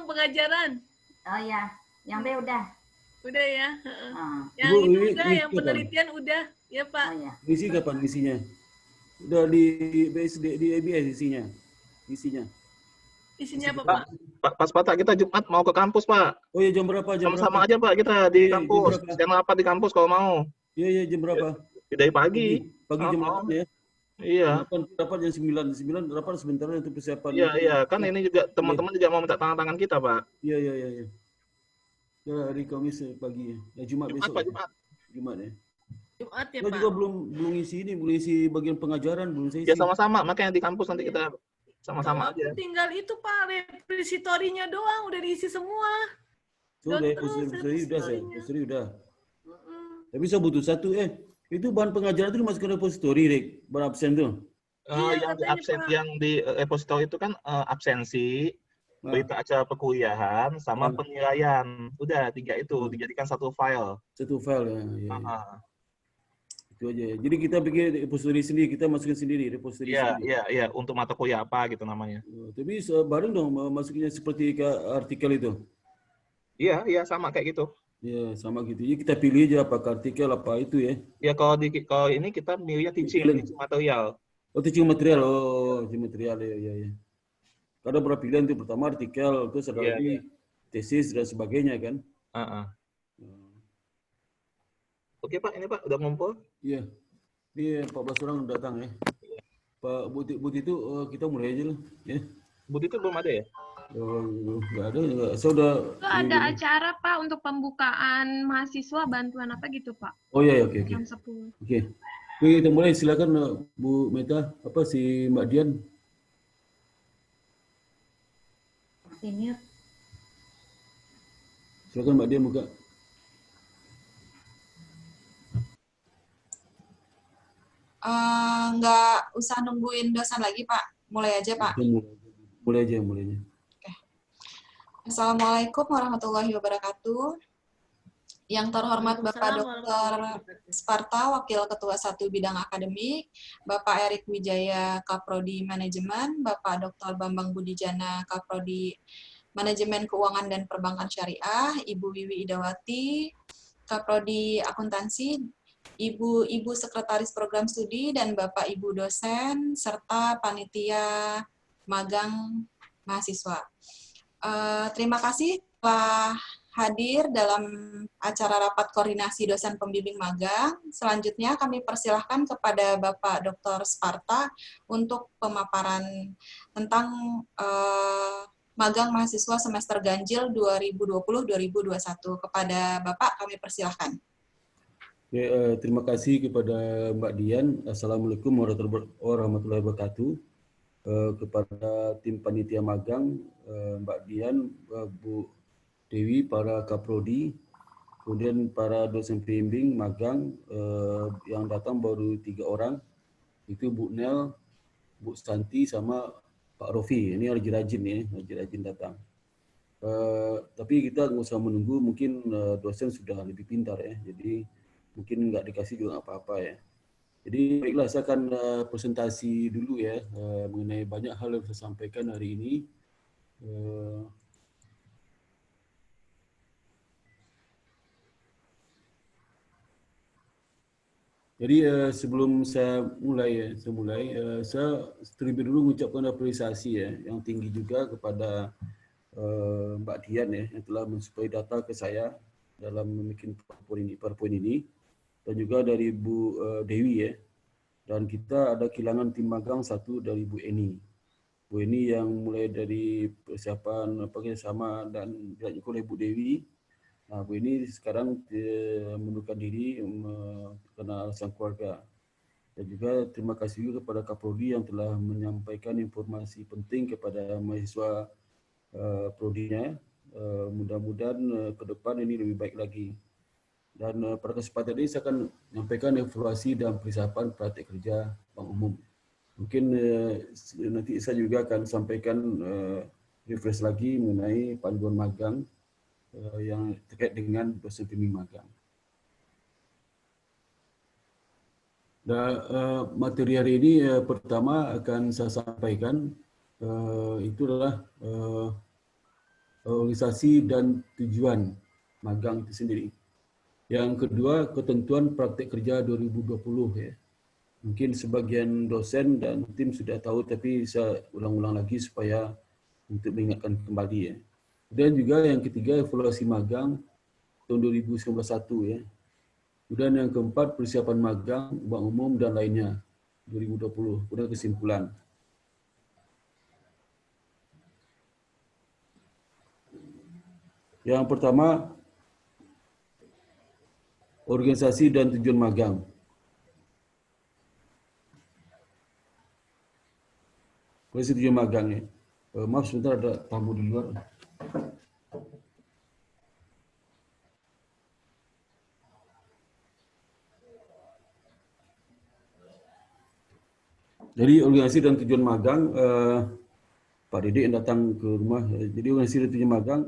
belum pengajaran? Oh ya, yang B udah. Udah ya. Yang Ibu, itu ini udah, yang kapan? penelitian udah, ya Pak. Oh ya. Isi kapan isinya? Udah di BSD, di ABS isinya. Isinya apa Pak, Pak? Pak Spata, kita Jumat mau ke kampus, Pak. Oh ya, jam berapa? Sama-sama aja, Pak, kita di Iya, kampus. Jam 8 di kampus kalau mau. Iya, jam berapa? Dari pagi. Pagi jam 8 ya? Iya. 8 rapat jam 9. 9 rapat sebentar untuk persiapan. Iya. Kan ini juga teman-teman juga mau minta tangan kita, Pak. Iya. Ya, hari Kamis pagi ya. Ya, Jumat besok. Pak, Jumat. Jumat ya. Jumat ya Saya Pak. juga belum isi bagian pengajaran, belum saya isi. Ya sama-sama, makanya di kampus nanti kita sama-sama aja. Tinggal itu Pak, repositorinya doang udah diisi semua. Sudah, repository udah. Tapi saya butuh satu, itu bahan pengajaran itu dimasukkan repository, Rek, bahan absen tuh. Yang di repository itu kan absensi, berita acara perkuliahan, sama penilaian. Udah, 3 itu dijadikan satu file. Satu file ya. Itu aja. Jadi kita bikin repository sendiri, kita masukin sendiri repository sendiri. Iya, untuk mata kuliah apa gitu namanya. Tapi bareng dong masukinnya seperti ke artikel itu. Iya, sama kayak gitu. Iya, sama gitu. Jadi kita pilih aja apakah artikel apa itu ya. Ya kalau ini kita milihnya teaching material. Oh, teaching material. Ya. Ada beberapa pilihan itu, pertama artikel, terus ada lagi tesis dan sebagainya kan. Oke Pak, ini Pak udah ngumpul? Iya. Ini 14 orang datang ya. Pak Buti itu kita mulai aja lah ya. Buti itu belum ada ya? Nggak ada. Saya udah. Ada acara Pak untuk pembukaan mahasiswa, bantuan apa gitu Pak? Oh iya, oke. Jam 10. Oke, kita mulai, silakan Bu Meta, si Mbak Dian. Ini. Silakan Mbak Dian buka. Nggak usah nungguin dosen lagi Pak, mulai aja Pak. Mulai aja. Oke. Assalamualaikum warahmatullahi wabarakatuh. Yang terhormat Bapak Dr. Sparta, Wakil Ketua 1 Bidang Akademik, Bapak Erik Wijaya, Kaprodi Manajemen, Bapak Dr. Bambang Budijana, Kaprodi Manajemen Keuangan dan Perbankan Syariah, Ibu Wiwi Idawati, Kaprodi Akuntansi, Ibu Sekretaris Program Studi, dan Bapak Ibu dosen, serta panitia magang mahasiswa. Terima kasih telah hadir dalam acara rapat koordinasi dosen pembimbing magang. Selanjutnya kami persilahkan kepada Bapak Dr. Sparta untuk pemaparan tentang magang mahasiswa semester ganjil 2020-2021. Kepada Bapak kami persilahkan. Terima kasih kepada Mbak Dian. Assalamualaikum warahmatullahi wabarakatuh. Kepada tim panitia magang, Mbak Dian, Bu Dewi, para kaprodi, kemudian para dosen pembimbing magang yang datang baru 3 orang, itu Bu Nel, Bu Santi, sama Pak Rofi. Ini rajin-rajin ya, rajin datang. Tapi kita nggak usah menunggu, mungkin dosen sudah lebih pintar ya, jadi mungkin nggak dikasih juga apa-apa ya. Jadi baiklah, saya akan presentasi dulu ya mengenai banyak hal yang saya sampaikan hari ini. Jadi sebelum saya mulai, saya terlebih dulu mengucapkan apresiasi ya yang tinggi juga kepada Mbak Dian ya yang telah mensuplai data ke saya dalam membuat PowerPoint ini, dan juga dari Bu Dewi ya. Dan kita ada kehilangan tim magang satu dari Bu Eni. Bu Eni yang mulai dari persiapan kerjasama dan dilanjutkan oleh Bu Dewi. Nah, Bu ini sekarang mengundurkan diri karena alasan keluarga. Dan juga terima kasih juga kepada Kaprodi yang telah menyampaikan informasi penting kepada mahasiswa prodinya. Mudah-mudahan ke depan ini lebih baik lagi. Dan pada kesempatan ini saya akan menyampaikan evaluasi dan persiapan praktek kerja bank umum. Mungkin nanti saya juga akan sampaikan refresh lagi mengenai panduan magang yang terkait dengan dosen pembimbing magang. Dan materi hari ini pertama akan saya sampaikan itu adalah organisasi dan tujuan magang itu sendiri. Yang kedua, ketentuan praktek kerja 2020 ya. Mungkin sebagian dosen dan tim sudah tahu, tapi saya ulang-ulang lagi supaya untuk mengingatkan kembali ya. Dan juga yang ketiga, evaluasi magang tahun 2019 ya. Kemudian yang keempat, persiapan magang, bank umum dan lainnya 2020. Kemudian kesimpulan. Yang pertama, organisasi dan tujuan magang. Organisasi tujuan magang ya. Maaf sebentar, ada tamu di luar. Jadi organisasi dan tujuan magang, Pak Dede yang datang ke rumah. Jadi organisasi dan tujuan magang,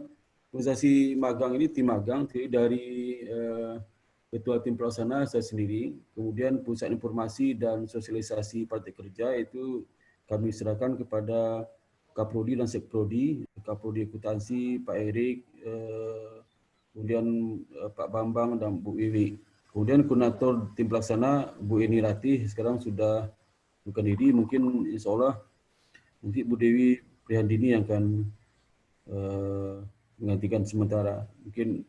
organisasi magang ini tim magang dari ketua tim pelaksana saya sendiri, kemudian pusat informasi dan sosialisasi praktek kerja itu kami serahkan kepada Kaprodi dan Sekprodi, Kaprodi Akuntansi, Pak Erik, kemudian Pak Bambang dan Bu Wiwi. Kemudian koordinator tim pelaksana Bu Eni Ratih sekarang sudah bukan diri, mungkin insya Allah nanti Bu Dewi Prihandini yang akan menggantikan sementara. Mungkin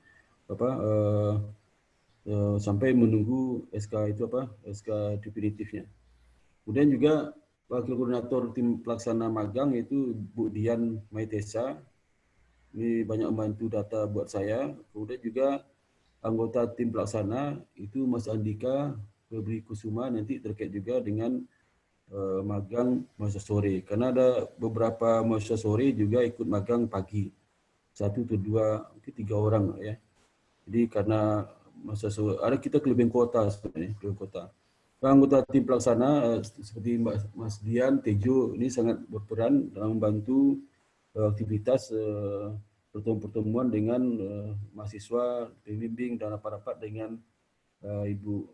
sampai menunggu SK itu SK definitifnya. Kemudian juga wakil koordinator tim pelaksana magang yaitu Bu Dian Maitesa. Ini banyak membantu data buat saya. Kemudian juga anggota tim pelaksana itu Mas Andika Febri Kusuma, nanti terkait juga dengan magang mahasiswa sore, karena ada beberapa mahasiswa sore juga ikut magang pagi, 1 atau 2, mungkin 3 orang ya. Jadi karena mahasiswa sore, ada kita kelebihan kota sebenarnya, kelebihan kota. Anggota tim pelaksana seperti Mas Dian, Tejo ini sangat berperan dalam membantu aktivitas pertemuan-pertemuan dengan mahasiswa, pembimbing dan rapat-rapat dengan ibu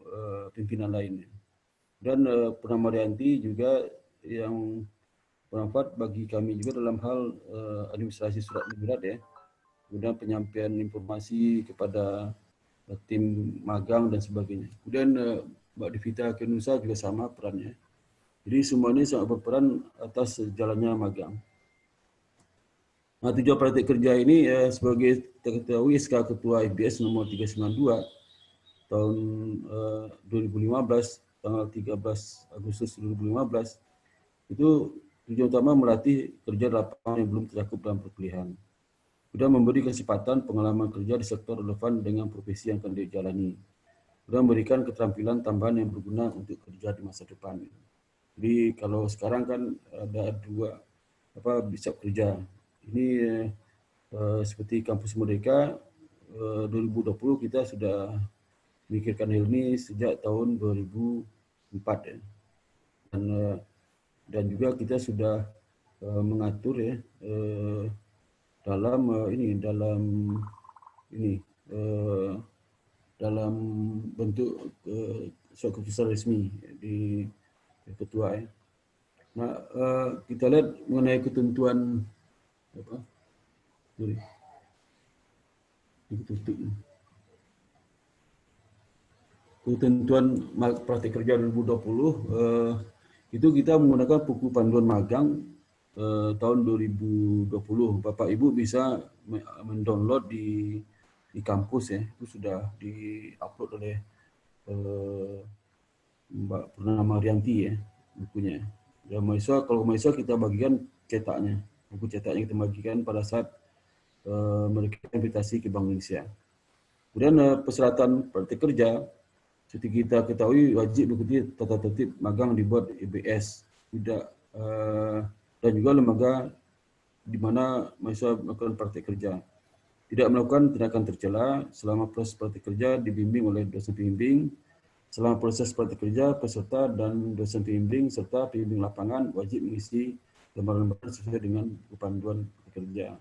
pimpinan lainnya. Dan Purnama Rianti juga yang bermanfaat bagi kami juga dalam hal administrasi surat menyurat ya. Kemudian penyampaian informasi kepada tim magang dan sebagainya. Kemudian Mbak Devita Kenusa juga sama perannya. Jadi semuanya sangat berperan atas jalannya magang. Nah, tujuan praktek kerja ini sebagai diketahui SK Ketua FBS nomor 392 tahun 2015, tanggal 13 Agustus 2015, itu tujuan utama melatih kerja lapangan yang belum tercakup dalam perkuliahan. Sudah memberi kesempatan pengalaman kerja di sektor relevan dengan profesi yang akan dijalani. Sudah memberikan keterampilan tambahan yang berguna untuk kerja di masa depan. Jadi kalau sekarang kan ada 2 bisa kerja. Ini seperti Kampus Merdeka 2020 kita sudah memikirkan hal ini sejak tahun 2004 ya. Dan juga kita sudah mengatur ya dalam bentuk surat keputusan resmi di ketua ya. Nah, kita lihat mengenai ketentuan ketentuan praktek kerja 2020 itu kita menggunakan buku panduan magang tahun 2020. Bapak Ibu bisa mendownload di kampus ya, itu sudah diupload oleh Mbak Purnama Rianti ya bukunya. Dan mahasiswa, kalau mahasiswa kita bagikan cetaknya, buku cetaknya kita bagikan pada saat mereka invitasi ke Bank Indonesia. Kemudian persyaratan praktek kerja, seperti kita ketahui wajib mengikuti tata tertib magang dibuat IBS, tidak dan juga lembaga di mana mahasiswa melakukan praktek kerja. Tidak melakukan tindakan tercela selama proses praktek kerja dibimbing oleh dosen pembimbing. Selama proses praktek kerja, peserta dan dosen pembimbing serta pembimbing lapangan wajib mengisi lembaran-lembaran sesuai dengan panduan kerja.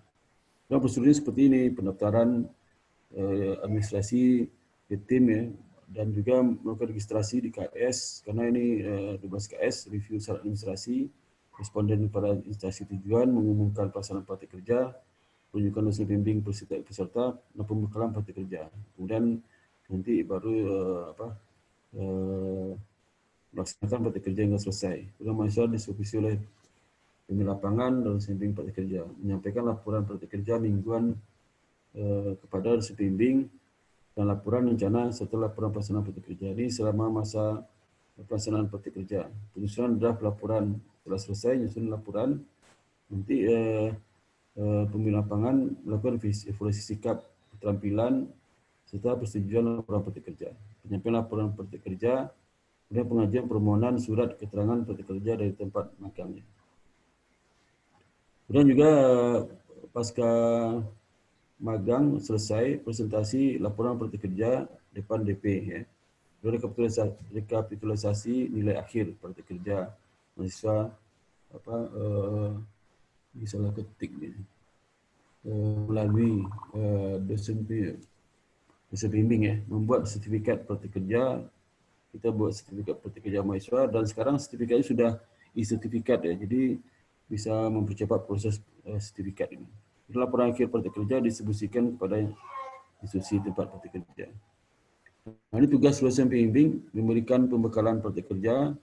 Dan prosedurnya seperti ini, pendaftaran administrasi di tim ya, dan juga melakukan registrasi di KS, karena ini 12 KS, review syarat administrasi, responden pada instansi tujuan, mengumumkan pelaksanaan praktek kerja, penunjukan dosen bimbing peserta dan pembekalan praktik kerja. Kemudian nanti baru melaksanakan praktik kerja hingga selesai. Kemudian mahasiswa disupervisi oleh pembimbing lapangan dan dosen bimbing praktik kerja, menyampaikan laporan praktik kerja mingguan kepada dosen bimbing dan laporan rencana serta laporan pelaksanaan praktik kerja. Ini selama masa pelaksanaan praktik kerja. Penyusunan draft laporan setelah selesai, menyusun laporan, nanti pembimbing lapangan melakukan evaluasi sikap, keterampilan, serta persetujuan laporan praktik kerja. Penyampaian laporan praktik kerja, kemudian pengajuan permohonan surat keterangan praktik kerja dari tempat magangnya. Kemudian juga pasca magang selesai, presentasi laporan praktik kerja depan DP ya. Rekapitulasi nilai akhir praktik kerja mahasiswa salah ketik melalui dosen bimbing ya, membuat sertifikat praktik kerja. Kita buat sertifikat praktik kerja mahasiswa dan sekarang sertifikatnya sudah e-sertifikat ya, jadi bisa mempercepat proses sertifikat ini. Laporan akhir praktik kerja distribusikan kepada institusi tempat praktik kerja. Nah, ini tugas dosen bimbing memberikan pembekalan praktik kerja.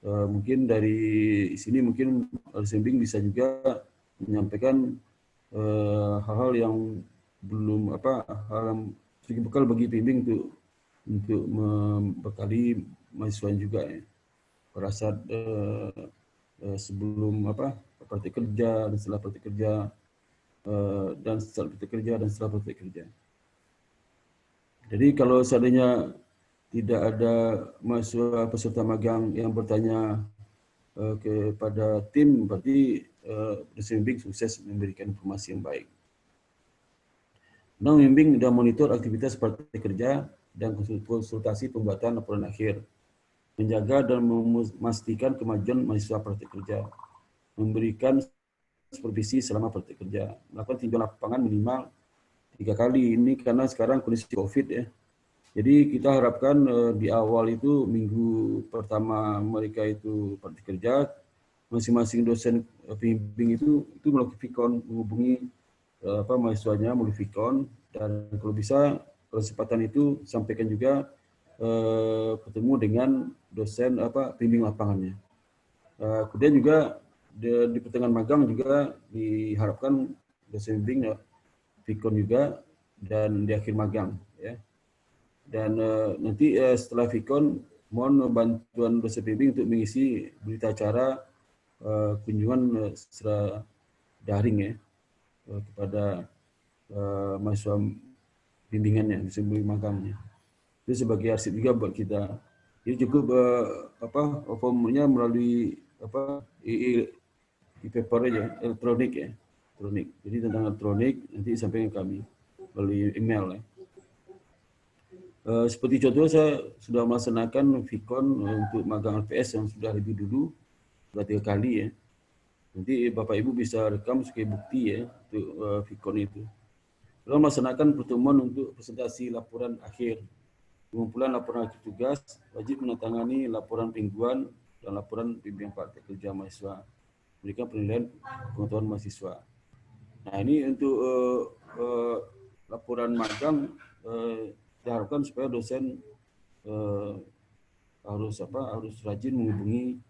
Mungkin dari sini mungkin dosen bimbing bisa juga menyampaikan hal-hal yang belum hal yang sedikit bekal bagi bimbing untuk membekali mahasiswa juga ya. Pada saat sebelum praktik kerja dan setelah praktik kerja dan setelah praktik kerja dan setelah praktik kerja. Jadi kalau seandainya tidak ada mahasiswa peserta magang yang bertanya kepada tim, berarti dosen bimbing sukses memberikan informasi yang baik. Membimbing dan monitor aktivitas praktik kerja dan konsultasi pembuatan laporan akhir, menjaga dan memastikan kemajuan mahasiswa praktik kerja, memberikan supervisi selama praktik kerja, melakukan tinjauan lapangan minimal 3 kali. Ini karena sekarang kondisi COVID ya. Jadi kita harapkan di awal itu minggu pertama mereka itu praktik kerja, masing-masing dosen bimbing itu melalui Vicon menghubungi mahasiswanya melalui Vicon, dan kalau bisa kesempatan itu sampaikan juga bertemu dengan dosen bimbing lapangannya. Kemudian juga di pertengahan magang juga diharapkan dosen bimbing Vicon juga dan di akhir magang ya. Dan nanti setelah Vicon mohon bantuan dosen bimbing untuk mengisi berita acara kunjungan secara daring ya kepada mahasiswa bimbingannya, dosen bimbing magangnya. Itu sebagai arsip juga buat kita. Jadi cukup formnya melalui e-paper aja, elektronik ya. Elektronik. Jadi tentang elektronik nanti sampaikan ke kami melalui email ya. Seperti contoh saya sudah melaksanakan Vicon untuk magang LPS yang sudah lebih dulu, sudah 3 kali ya. Nanti Bapak Ibu bisa rekam sebagai bukti ya untuk Vicon itu. Lalu melaksanakan pertemuan untuk presentasi laporan akhir. Pengumpulan laporan akhir tugas, wajib menandatangani laporan mingguan dan laporan bimbingan praktik kerja mahasiswa. Memberikan penilaian pengetahuan mahasiswa. Nah ini untuk laporan magang diharapkan supaya dosen harus rajin menghubungi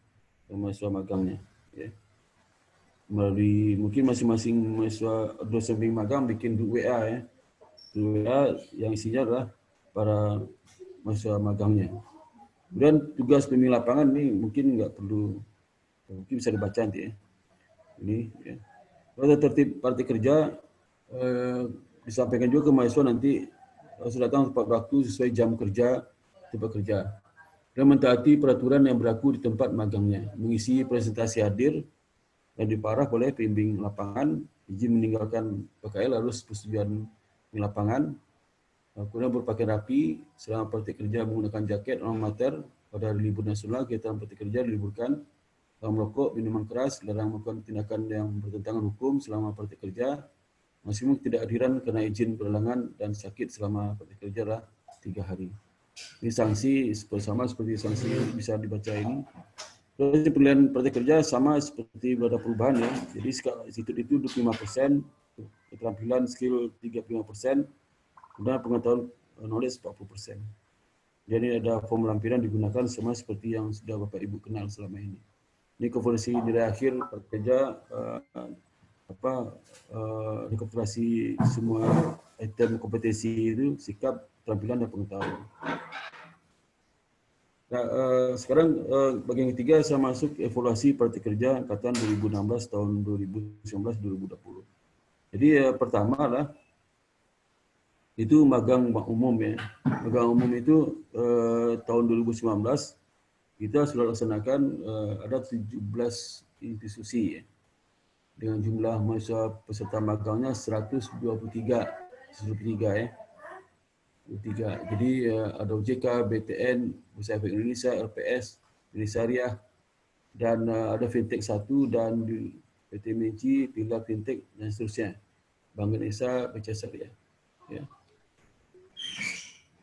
mahasiswa magangnya. Ya. Melalui mungkin masing-masing mahasiswa dosen bimbing magang bikin WA ya, WA yang isinya adalah para mahasiswa magangnya. Kemudian tugas pembimbing lapangan ini mungkin nggak perlu, mungkin bisa dibaca nanti ya. Ini ya. Pada tertib praktik kerja disampaikan juga ke mahasiswa nanti harus datang tepat waktu sesuai jam kerja tempat kerja. Dan mentaati peraturan yang berlaku di tempat magangnya, mengisi presentasi hadir dan diparah oleh pembimbing lapangan, izin meninggalkan PKL harus persetujuan di lapangan. Kemudian berpakaian rapi selama praktik kerja menggunakan jaket alma mater. Pada hari libur nasional kegiatan praktik kerja diliburkan. Larang merokok, minuman keras, larang melakukan tindakan yang bertentangan hukum selama praktik kerja. Maksimum tidak hadiran karena izin berhalangan dan sakit selama praktik kerja adalah 3 hari. Ini sanksi sama seperti sanksi bisa dibaca ini. Terus penilaian praktik kerja sama seperti belum ada perubahan ya. Jadi institut itu 25%, keterampilan skill 35%, kemudian pengetahuan knowledge 40%. Jadi ada form lampiran digunakan sama seperti yang sudah Bapak Ibu kenal selama ini. Ini konferensi nilai akhir kerja rekapitulasi semua item kompetensi itu, sikap, keterampilan dan pengetahuan. Nah, sekarang bagian ketiga saya masuk evaluasi praktik kerja angkatan 2016 tahun 2019-2020. Jadi pertama adalah itu magang umum ya. Magang umum itu tahun 2019 kita sudah laksanakan ada 17 institusi ya. Dengan jumlah mahasiswa peserta magangnya 123 ya. 23. Jadi ada OJK, BTN, Bursa Efek Indonesia, LPS, Syariah, dan ada Fintech 1 dan PT Menci, Pilar Fintech dan seterusnya. Bank Indonesia, BCA Syariah. Ya.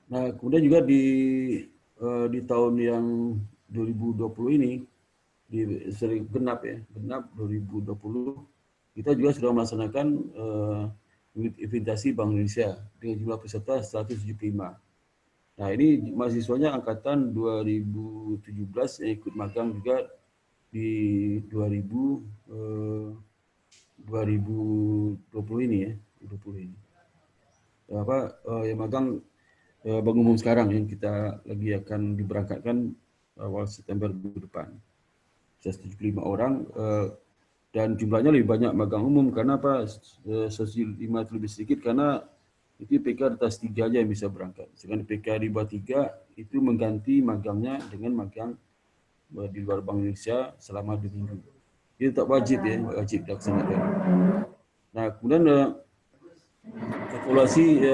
Nah, kemudian juga di tahun yang 2020 ini, genap 2020, kita juga sudah melaksanakan invitasi Bank Indonesia dengan jumlah peserta 175. Nah, ini mahasiswanya angkatan 2017 yang ikut magang juga di 2020 ini ya, 2020 ini. Yang magang Bank Umum sekarang yang kita lagi akan diberangkatkan awal September minggu depan. 175 orang dan jumlahnya lebih banyak magang umum karena apa? 105 itu lebih sedikit karena itu PK di atas 3 aja yang bisa berangkat. Sedangkan PK di bawah 3 itu mengganti magangnya dengan magang di luar Bank Indonesia selama 2 minggu. Itu tak wajib ya, wajib dilaksanakan. Nah, kemudian evaluasi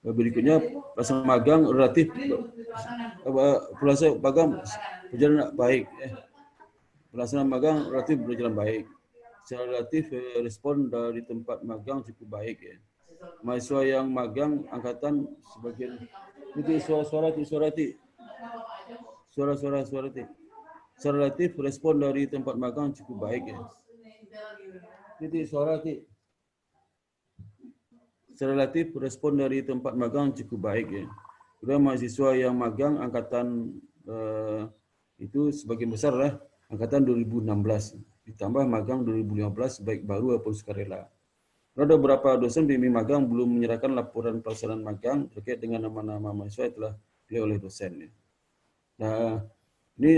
berikutnya pelaksanaan magang relatif pelaksanaan magang berjalan baik. Pelaksanaan magang relatif berjalan baik. Secara relatif respon dari tempat magang cukup baik ya. Mahasiswa yang magang angkatan sebagian itu suara. Secara relatif respon dari tempat magang cukup baik ya. Secara relatif respon dari tempat magang cukup baik ya. Kemudian mahasiswa yang magang angkatan itu sebagian besar lah angkatan 2016 ditambah magang 2015 baik baru maupun sukarela. Ada beberapa dosen bimbing magang belum menyerahkan laporan pelaksanaan magang terkait dengan nama-nama mahasiswa yang telah dipilih oleh dosen. Nah, ini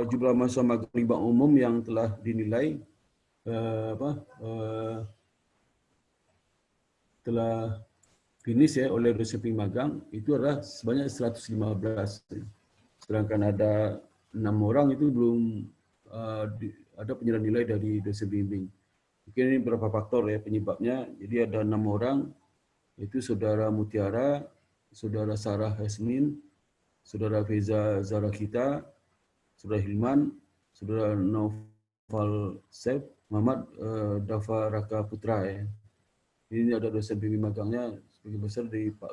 jumlah mahasiswa magang di Bank Umum yang telah dinilai telah finish ya oleh dosen bimbing magang itu adalah sebanyak 115. Sedangkan ada 6 orang itu belum ada penyerahan nilai dari dosen bimbing. Mungkin ini beberapa faktor ya penyebabnya. Jadi ada 6 orang, itu Saudara Mutiara, Saudara Sarah Yasmin, Saudara Feza Zarakita, Saudara Hilman, Saudara Noval Sef, Muhammad Dafa Raka Putra ya. Ini ada dosen bimbing magangnya sebagian besar dari Pak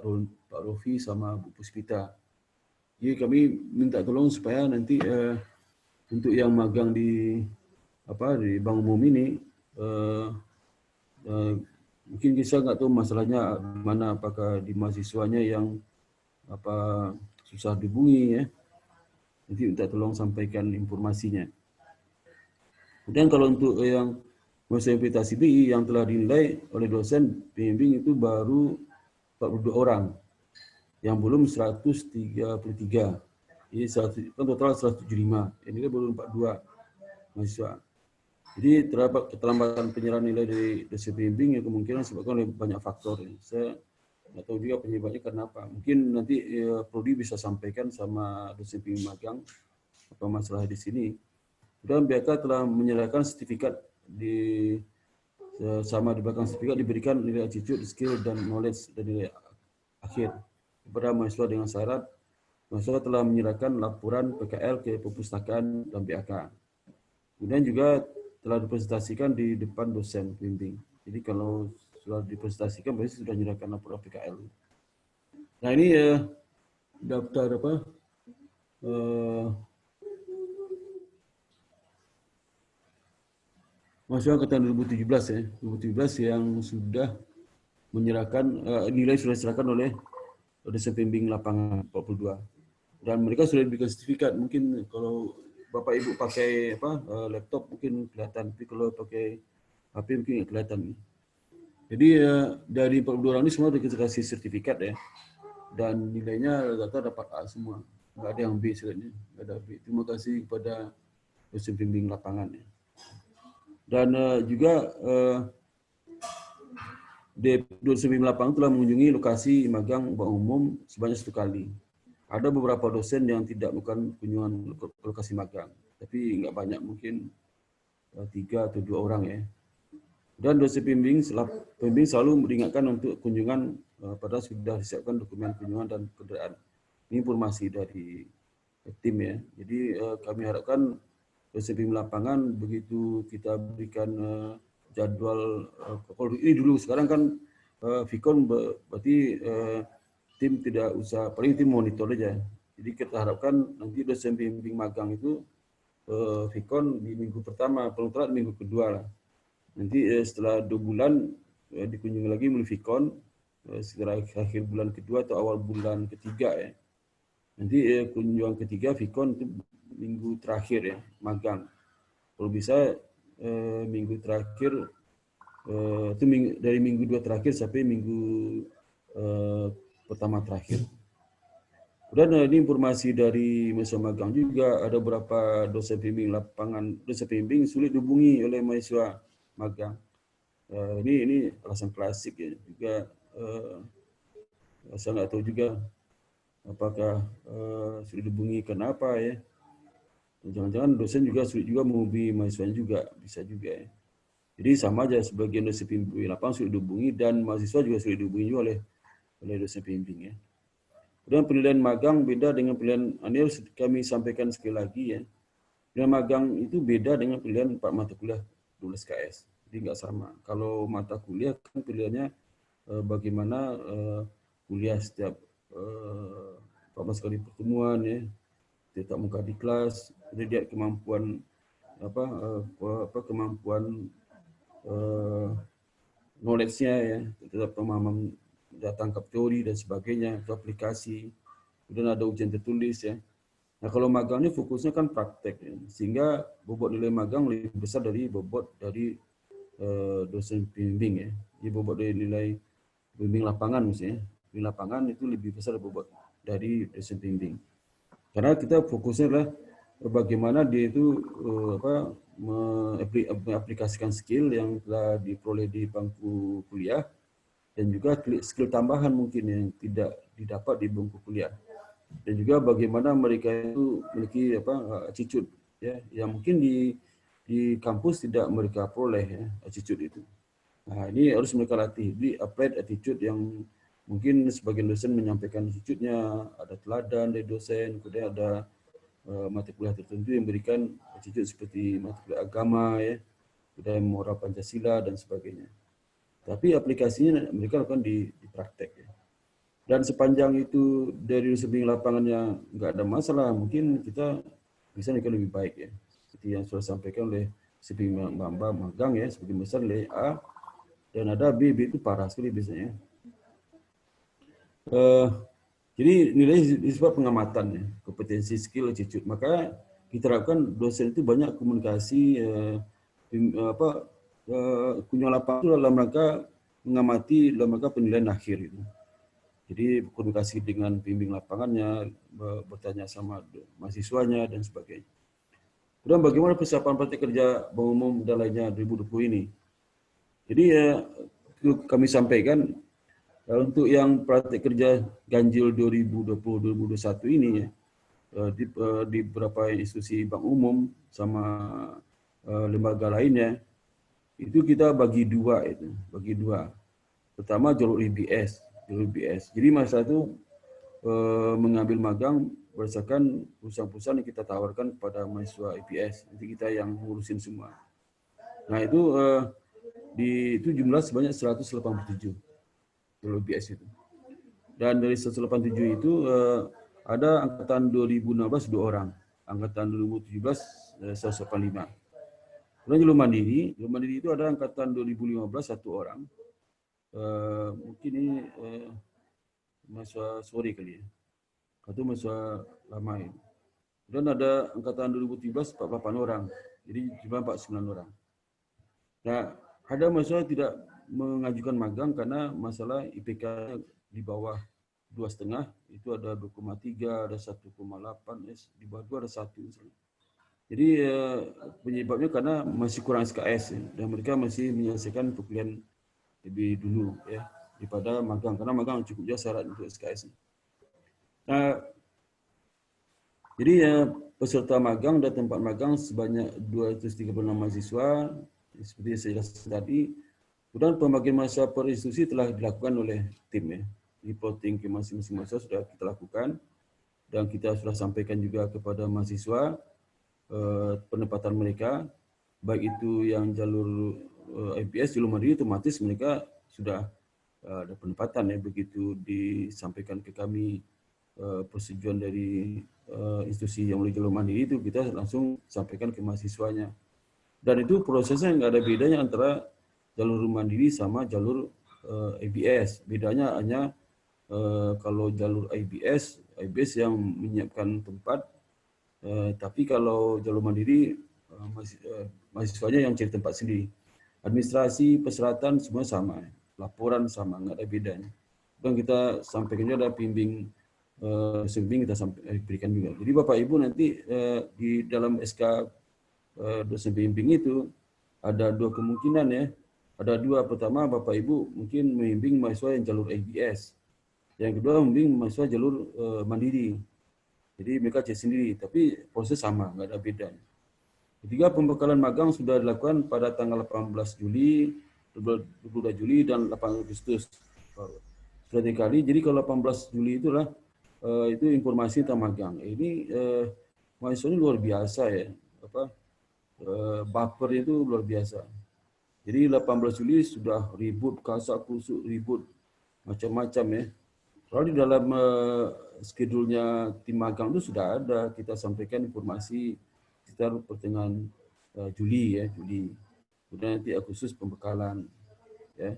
Rofi sama Bu Puspita. Jadi kami minta tolong supaya nanti untuk yang magang di Bank Umum ini mungkin saya nggak tahu masalahnya mana, apakah di mahasiswanya yang susah dihubungi ya. Nanti minta tolong sampaikan informasinya. Kemudian kalau untuk yang mahasiswa invitasi BI yang telah dinilai oleh dosen pembimbing itu baru 42 orang. Yang belum 133. Jadi kan total 175. Ini kan baru 42 mahasiswa. Jadi terdapat keterlambatan penyerahan nilai dari dosen pembimbing yang kemungkinan disebabkan oleh banyak faktor. Saya nggak tahu juga penyebabnya karena apa. Mungkin nanti Prodi bisa sampaikan sama dosen pembimbing magang apa masalah di sini. Dan BK telah menyerahkan sertifikat di belakang sertifikat diberikan nilai attitude, skill, dan knowledge dan nilai akhir kepada mahasiswa dengan syarat mahasiswa telah menyerahkan laporan PKL ke perpustakaan dan BAK. Kemudian juga telah dipresentasikan di depan dosen pembimbing. Jadi kalau sudah dipresentasikan berarti sudah menyerahkan laporan PKL. Nah ini daftar mahasiswa angkatan 2017 ya, 2017 yang sudah menyerahkan nilai sudah diserahkan oleh dosen pembimbing lapangan 42. Dan mereka sudah diberikan sertifikat. Mungkin kalau Bapak Ibu pakai laptop mungkin kelihatan, tapi kalau pakai HP mungkin nggak kelihatan. Jadi dari 42 orang ini semua kita kasih sertifikat ya. Dan nilainya rata-rata dapat A semua. Nggak ada yang B sebenarnya, nggak ada B. Terima kasih kepada dosen pembimbing lapangan ya. Dan juga dosen pembimbing lapangan telah mengunjungi lokasi magang bank umum sebanyak 1 kali. Ada beberapa dosen yang tidak melakukan kunjungan ke lokasi magang, tapi nggak banyak, mungkin 3 atau 2 orang ya. Dan dosen pembimbing selalu meringatkan untuk kunjungan pada sudah disiapkan dokumen kunjungan dan kendaraan. Ini informasi dari tim ya. Jadi kami harapkan dosen pembimbing lapangan begitu kita berikan jadwal kalau ini dulu, sekarang kan Vicon berarti tim tidak usah, paling tim monitor aja. Jadi kita harapkan nanti dosen pembimbing magang itu Vicon di minggu pertama, paling telat minggu kedua lah. Nanti setelah 2 bulan dikunjungi lagi melalui Vicon, setelah akhir bulan kedua atau awal bulan ketiga ya. Nanti kunjungan ketiga Vicon itu minggu terakhir ya, magang. Kalau bisa minggu terakhir itu dari minggu 2 terakhir sampai minggu pertama terakhir. Dan ini informasi dari mahasiswa magang juga, ada beberapa dosen pembimbing lapangan, dosen pembimbing sulit dihubungi oleh mahasiswa magang. Ini alasan klasik ya juga. Saya nggak tahu juga apakah sulit dihubungi kenapa ya. Jangan-jangan dosen juga sulit juga menghubungi mahasiswanya juga, bisa juga ya. Jadi sama aja, sebagian dosen pembimbing lapangan sulit dihubungi dan mahasiswa juga sulit dihubungi juga oleh dosen pembimbing ya. Kemudian penilaian magang beda dengan penilaian, ini harus kami sampaikan sekali lagi ya. Penilaian magang itu beda dengan pilihan 4 mata kuliah 12 KS. Jadi nggak sama. Kalau mata kuliah kan pilihannya bagaimana kuliah setiap 14 kali pertemuan ya, tetap muka di kelas, jadi lihat kemampuan kemampuan knowledge-nya ya, tetap pemahaman data tangkap teori dan sebagainya, atau aplikasi. Kemudian ada ujian tertulis ya. Nah kalau magang ini fokusnya kan praktek ya, sehingga bobot nilai magang lebih besar dari bobot dari dosen pembimbing ya. Jadi bobot dari nilai pembimbing lapangan misalnya, pembimbing lapangan itu lebih besar bobot dari dosen pembimbing. Karena kita fokusnya adalah bagaimana dia itu mengaplikasikan skill yang telah diperoleh di bangku kuliah, dan juga skill tambahan mungkin yang tidak didapat di bangku kuliah. Dan juga bagaimana mereka itu memiliki attitude ya, yang mungkin di kampus tidak mereka peroleh ya, attitude itu. Nah, ini harus mereka latih. Jadi applied attitude yang mungkin sebagian dosen menyampaikan attitude-nya, ada teladan dari dosen, kemudian ada mata kuliah tertentu yang memberikan attitude seperti mata kuliah agama ya, budaya moral Pancasila dan sebagainya. Tapi aplikasinya mereka lakukan di praktek ya. Dan sepanjang itu dari dosen pembimbing lapangannya nggak ada masalah, mungkin kita bisa lebih baik ya. Seperti yang sudah disampaikan oleh pembimbing magang ya, sebagian besar nilai A, dan ada B itu parah sekali biasanya. Jadi nilai disebut pengamatan ya, kompetensi, skill, attitude. Maka kita harapkan dosen itu banyak komunikasi kunjungan lapangan itu dalam rangka mengamati, dalam rangka penilaian akhir itu. Jadi komunikasi dengan pembimbing lapangannya, bertanya sama mahasiswanya dan sebagainya. Kemudian bagaimana persiapan praktik kerja bank umum dan lainnya 2020 ini? Jadi kami sampaikan untuk yang praktik kerja ganjil 2020-2021 ini ya, di beberapa institusi bank umum sama lembaga lainnya, itu kita bagi dua. Pertama jalur IBS. Jadi masa itu mengambil magang berdasarkan perusahaan-perusahaan yang kita tawarkan kepada mahasiswa IPS. Nanti kita yang ngurusin semua. Nah itu itu jumlah sebanyak 187 jalur IPS itu. Dan dari 187 itu ada angkatan 2016 2 orang, angkatan 2017 185. Kemudian jalur mandiri itu ada angkatan 2015 1 orang. Mungkin ini mahasiswa sore kali ya. Atau mahasiswa lama ini. Dan ada angkatan 2017 48 orang. Jadi jumlah 49 orang. Nah, ada mahasiswa tidak mengajukan magang karena masalah IPK di bawah 2,5, itu ada 2,3, ada 1,8, di bawah 2 ada 1 misalnya. Jadi penyebabnya karena masih kurang SKS ya, dan mereka masih menyelesaikan perkuliahan lebih dulu ya daripada magang, karena magang cukup jauh syarat untuk SKS. Nah, jadi peserta magang dan tempat magang sebanyak 236 mahasiswa, seperti yang saya jelaskan tadi. Kemudian pembagian mahasiswa per institusi telah dilakukan oleh tim ya. Reporting ke masing-masing mahasiswa sudah kita lakukan, dan kita sudah sampaikan juga kepada mahasiswa penempatan mereka, baik itu yang jalur IPS, jalur mandiri, otomatis mereka sudah ada penempatan ya, begitu disampaikan ke kami persetujuan dari institusi yang melalui jalur mandiri itu, kita langsung sampaikan ke mahasiswanya. Dan itu prosesnya nggak ada bedanya antara jalur mandiri sama jalur IBS. Bedanya hanya kalau jalur IBS yang menyiapkan tempat, tapi kalau jalur mandiri mahasiswanya yang cari tempat sendiri. Administrasi, persyaratan semua sama, laporan sama, nggak ada bedanya. Dan kita sampaikan juga ada pembimbing kita berikan juga. Jadi Bapak Ibu nanti di dalam SK dosen pembimbing itu ada 2 kemungkinan ya. Ada 2. Pertama, Bapak Ibu mungkin membimbing mahasiswa yang jalur IBS. Yang kedua, membimbing mahasiswa jalur mandiri. Jadi mereka cek sendiri, tapi proses sama, nggak ada bedanya. Ketiga, pembekalan magang sudah dilakukan pada tanggal 18 Juli, 22 Juli, dan 8 Agustus. Sudah 3 kali, jadi kalau 18 Juli itulah itu informasi tentang magang. Ini mahasiswa ini luar biasa ya, baper itu luar biasa. Jadi 18 Juli sudah ribut, kasak kusuk, ribut, macam-macam ya. Kalau di dalam schedule-nya tim magang itu sudah ada, kita sampaikan informasi sekitar pertengahan Juli ya, Juli. Kemudian nanti Agustus pembekalan ya.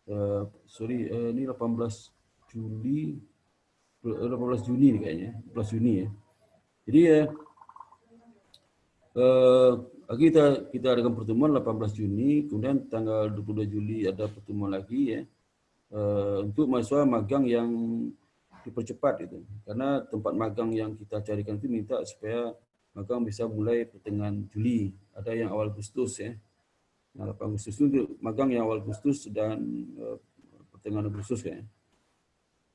Ini 18 Juni nih kayaknya, 18 Juni ya. Jadi ya kita adakan pertemuan 18 Juni, kemudian tanggal 22 Juli ada pertemuan lagi ya, untuk mahasiswa magang yang dipercepat itu. Karena tempat magang yang kita carikan itu minta supaya magang bisa mulai pertengahan Juli, ada yang awal Agustus ya. Nah, 8 Agustus itu magang yang awal Agustus dan pertengahan Agustus ya.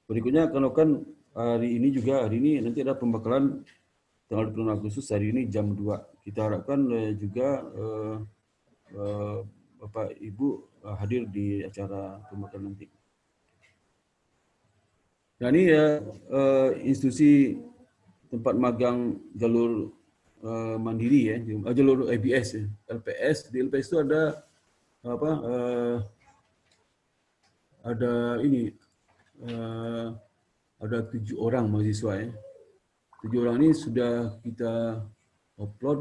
Berikutnya kalau kan hari ini nanti ada pembekalan tanggal 26 Agustus hari ini jam 2. Kita harapkan juga Bapak Ibu hadir di acara pembekalan nanti. Nah ini ya institusi tempat magang jalur mandiri ya, jalur IBS ya, LPS. Di LPS itu ada ada 7 orang mahasiswa ya. 7 orang ini sudah kita upload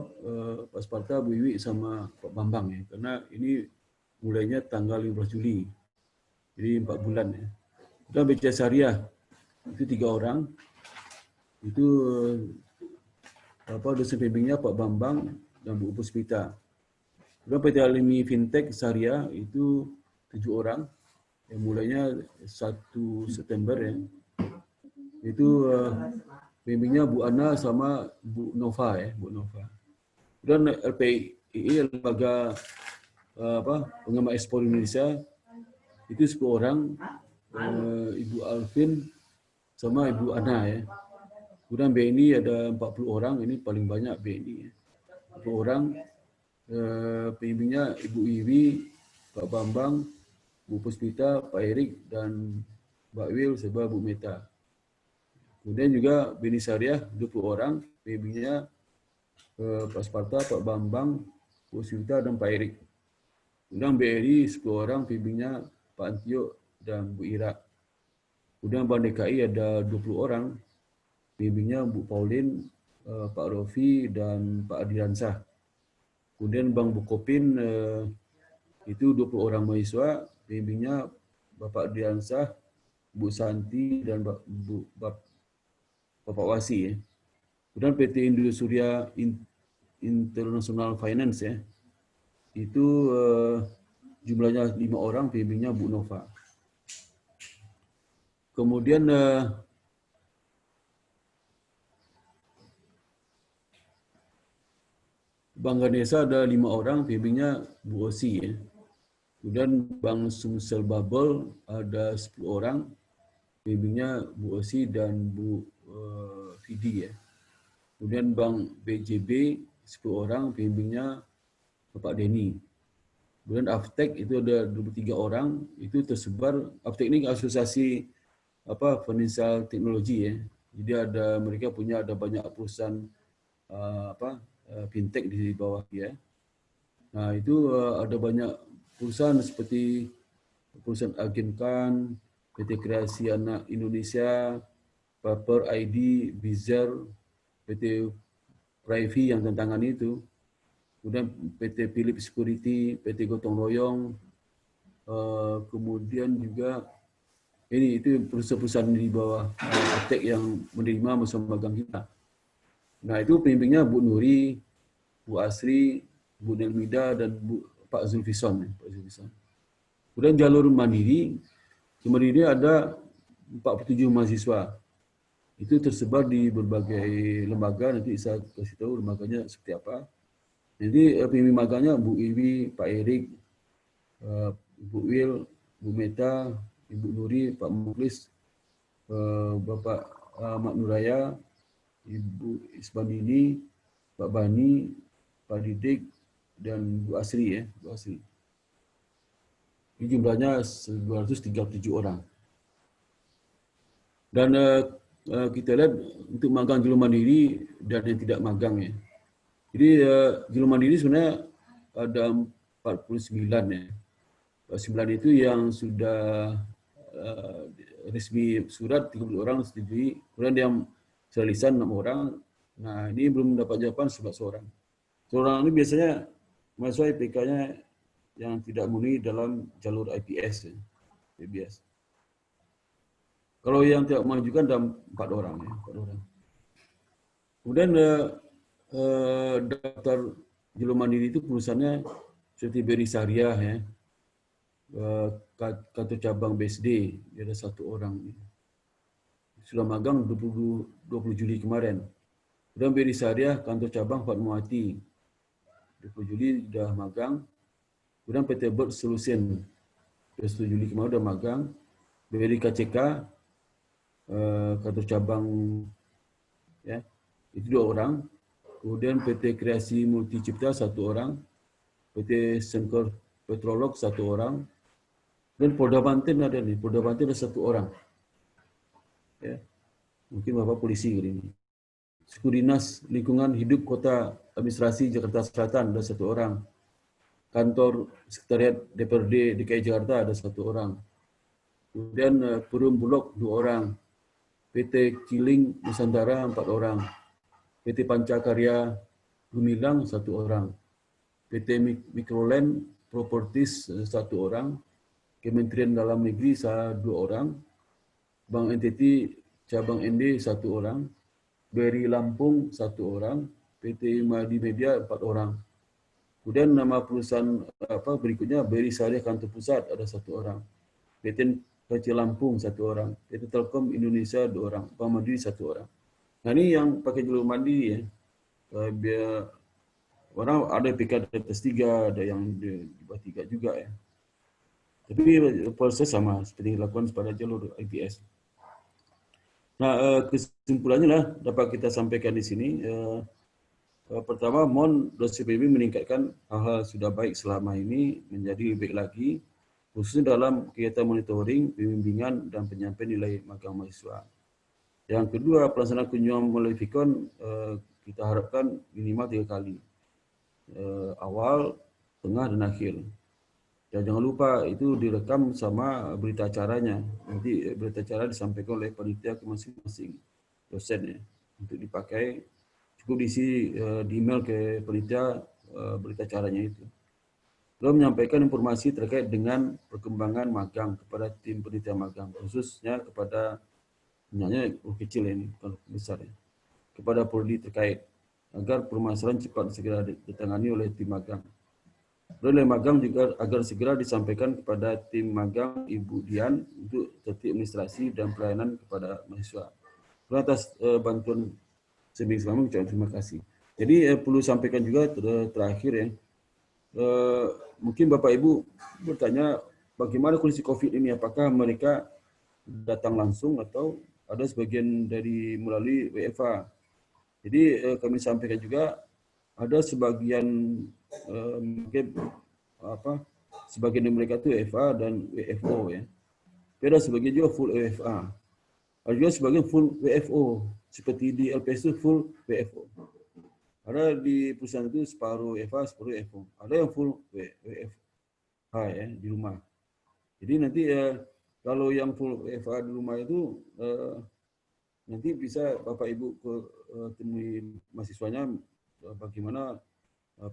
Pak Sparta, Bu Iwi sama Pak Bambang ya, karena ini mulainya tanggal 15 Juli, jadi 4 bulan ya. Dan BC Syariah itu 3 orang, itu dosen pembimbingnya Pak Bambang dan Bu Puspita. Dan PT Alimi Fintech Syariah itu 7 orang, yang mulainya 1 September ya. Itu pembimbingnya Bu Ana sama Bu Nova ya, Bu Nova. Dan LPII, lembaga pengamat ekspor Indonesia, itu 10 orang, Ibu Alvin sama Ibu Ana ya. Kemudian BNI ada 40 orang, ini paling banyak BNI ya. 40 orang, pembimbingnya Ibu Iwi, Pak Bambang, Bu Puspita, Pak Erik, dan Mbak Wil serta Bu Meta. Kemudian juga BNI Syariah 20 orang, pembimbingnya Pak Sparta, Pak Bambang, Bu Puspita, dan Pak Erik. Kemudian BRI 10 orang, pembimbingnya Pak Antio dan Bu Ira. Kemudian Bank DKI ada 20 orang, pembimbingnya Bu Pauline, Pak Rofi, dan Pak Adilansah. Kemudian Bank Bukopin itu 20 orang mahasiswa, pembimbingnya Bapak Diansah, Bu Santi, dan Bapak Wasi. Ya. Kemudian PT Indosuria International Finance, ya, itu jumlahnya 5 orang, pembimbingnya Bu Nova. Kemudian Bank Ganesha ada 5 orang, pembimbingnya Bu Osi. Ya. Kemudian Bank Sumsel Bubble ada 10 orang, pembimbingnya Bu Osi dan Bu Fidi. Ya. Kemudian Bank BJB 10 orang, pembimbingnya Bapak Denny. Kemudian Aftek itu ada 23 orang, itu tersebar. Aftek ini asosiasi financial teknologi, ya. Jadi mereka ada banyak perusahaan fintech di bawah dia. Nah, itu ada banyak perusahaan seperti perusahaan Agenkan, PT Kreasi Anak Indonesia, Paper ID, Bizer, PT Privy yang tantangan itu. Kemudian PT Philips Security, PT Gotong Royong, kemudian juga itu perusahaan-perusahaan di bawah Aftek yang menerima masa magang kita. Nah, itu pembimbingnya Bu Nuri, Bu Asri, Bu Nelmida, dan Pak Zulfison. Kemudian jalur mandiri ada 47 mahasiswa. Itu tersebar di berbagai lembaga, nanti saya kasih tahu lembaganya seperti apa. Jadi pembimbing magangnya Bu Iwi, Pak Erik, Bu Wil, Bu Meta, Ibu Nuri, Pak Mukhlis, Bapak Ahmad Nuraya, Ibu Isbandini, Pak Bani, Pak Didik, dan Bu Asri, ya, Bu Asri. Ini jumlahnya 237 orang. Dan kita lihat untuk magang jalur mandiri dan yang tidak magang, ya. Jadi jalur mandiri sebenarnya ada 49, ya. 49 itu yang sudah resmi surat 30 orang setujui, kemudian yang secara lisan 6 orang. Nah, ini belum mendapat jawaban 11 orang. Seorang ini biasanya mahasiswa IPK-nya yang tidak memenuhi dalam jalur IPS, ya. IPS. Kalau yang tidak mengajukan ada 4 orang, ya, 4 orang. Kemudian daftar jalur mandiri itu perusahaannya seperti Beri Syariah, ya. Kantor cabang BSD, dia ada 1 orang. Sudah magang 20 Juli kemarin. Kemudian Beri Syariah, kantor cabang Fatmawati, 20 Juli sudah magang. Kemudian PT Bird Solution, 21 Juli kemarin sudah magang. Beri KCK, kantor cabang, ya, itu 2 orang. Kemudian PT Kreasi Multi Cipta 1 orang. PT Sengkor Petrolog 1 orang. Dan Polda Banten ada nih, Polda Banten ada 1 orang. Ya. Mungkin Bapak polisi kali ini. Suku Dinas Lingkungan Hidup Kota Administrasi Jakarta Selatan ada 1 orang. Kantor Sekretariat DPRD DKI Jakarta ada 1 orang. Kemudian Perum Bulog 2 orang. PT Kiling Nusantara 4 orang. PT Pancakarya Gumilang 1 orang. PT Mikroland Properties 1 orang. Kementerian Dalam Negeri 2 orang. Bank NTT Cabang ND 1 orang. Beri Lampung 1 orang. PT Madi Media 4 orang. Kemudian nama perusahaan berikutnya Beri Syariah Kantor Pusat ada 1 orang. PT KC Lampung 1 orang. PT Telkom Indonesia 2 orang. Bank Mandiri 1 orang. Nah, ini yang pakai jalur mandiri, ya. Biar orang ada PK di atas 3, ada yang di bawah 3 juga, ya. Tapi proses sama seperti dilakukan pada jalur IPS. Nah, kesimpulannya lah dapat kita sampaikan di sini. Pertama, mohon dosen PBB meningkatkan hal-hal sudah baik selama ini menjadi lebih baik lagi, khususnya dalam kegiatan monitoring, pembimbingan, dan penyampaian nilai magang mahasiswa. Yang kedua, pelaksanaan kunjungan melalui Vicon kita harapkan minimal 3 kali. Awal, tengah, dan akhir. Dan jangan lupa itu direkam sama berita acaranya. Nanti berita acara disampaikan oleh panitia ke masing-masing dosen, ya, untuk dipakai. Cukup diisi di email ke panitia berita acaranya itu. Beliau menyampaikan informasi terkait dengan perkembangan magang kepada tim penelitian magang, khususnya kepada, sebenarnya kecil ini, bukan besar ya, kepada prodi terkait, agar permasalahan cepat segera ditangani oleh tim magang. Oleh magang juga agar segera disampaikan kepada tim magang Ibu Dian untuk tertib administrasi dan pelayanan kepada mahasiswa. Atas bantuan seminggu selama, ucapkan terima kasih. Jadi perlu sampaikan juga terakhir ya, mungkin Bapak Ibu bertanya bagaimana kondisi COVID ini, apakah mereka datang langsung atau ada sebagian dari melalui WFH. Jadi kami sampaikan juga ada sebagian sebagian dari mereka itu WFA dan WFO ya. Ada sebagian juga full WFA. Ada juga sebagian full WFO, seperti di LPS itu full WFO. Ada di perusahaan itu separuh WFA, separuh WFO. Ada yang full WFH ya di rumah. Jadi nanti kalau yang full WFA di rumah itu nanti bisa Bapak Ibu temui mahasiswanya bagaimana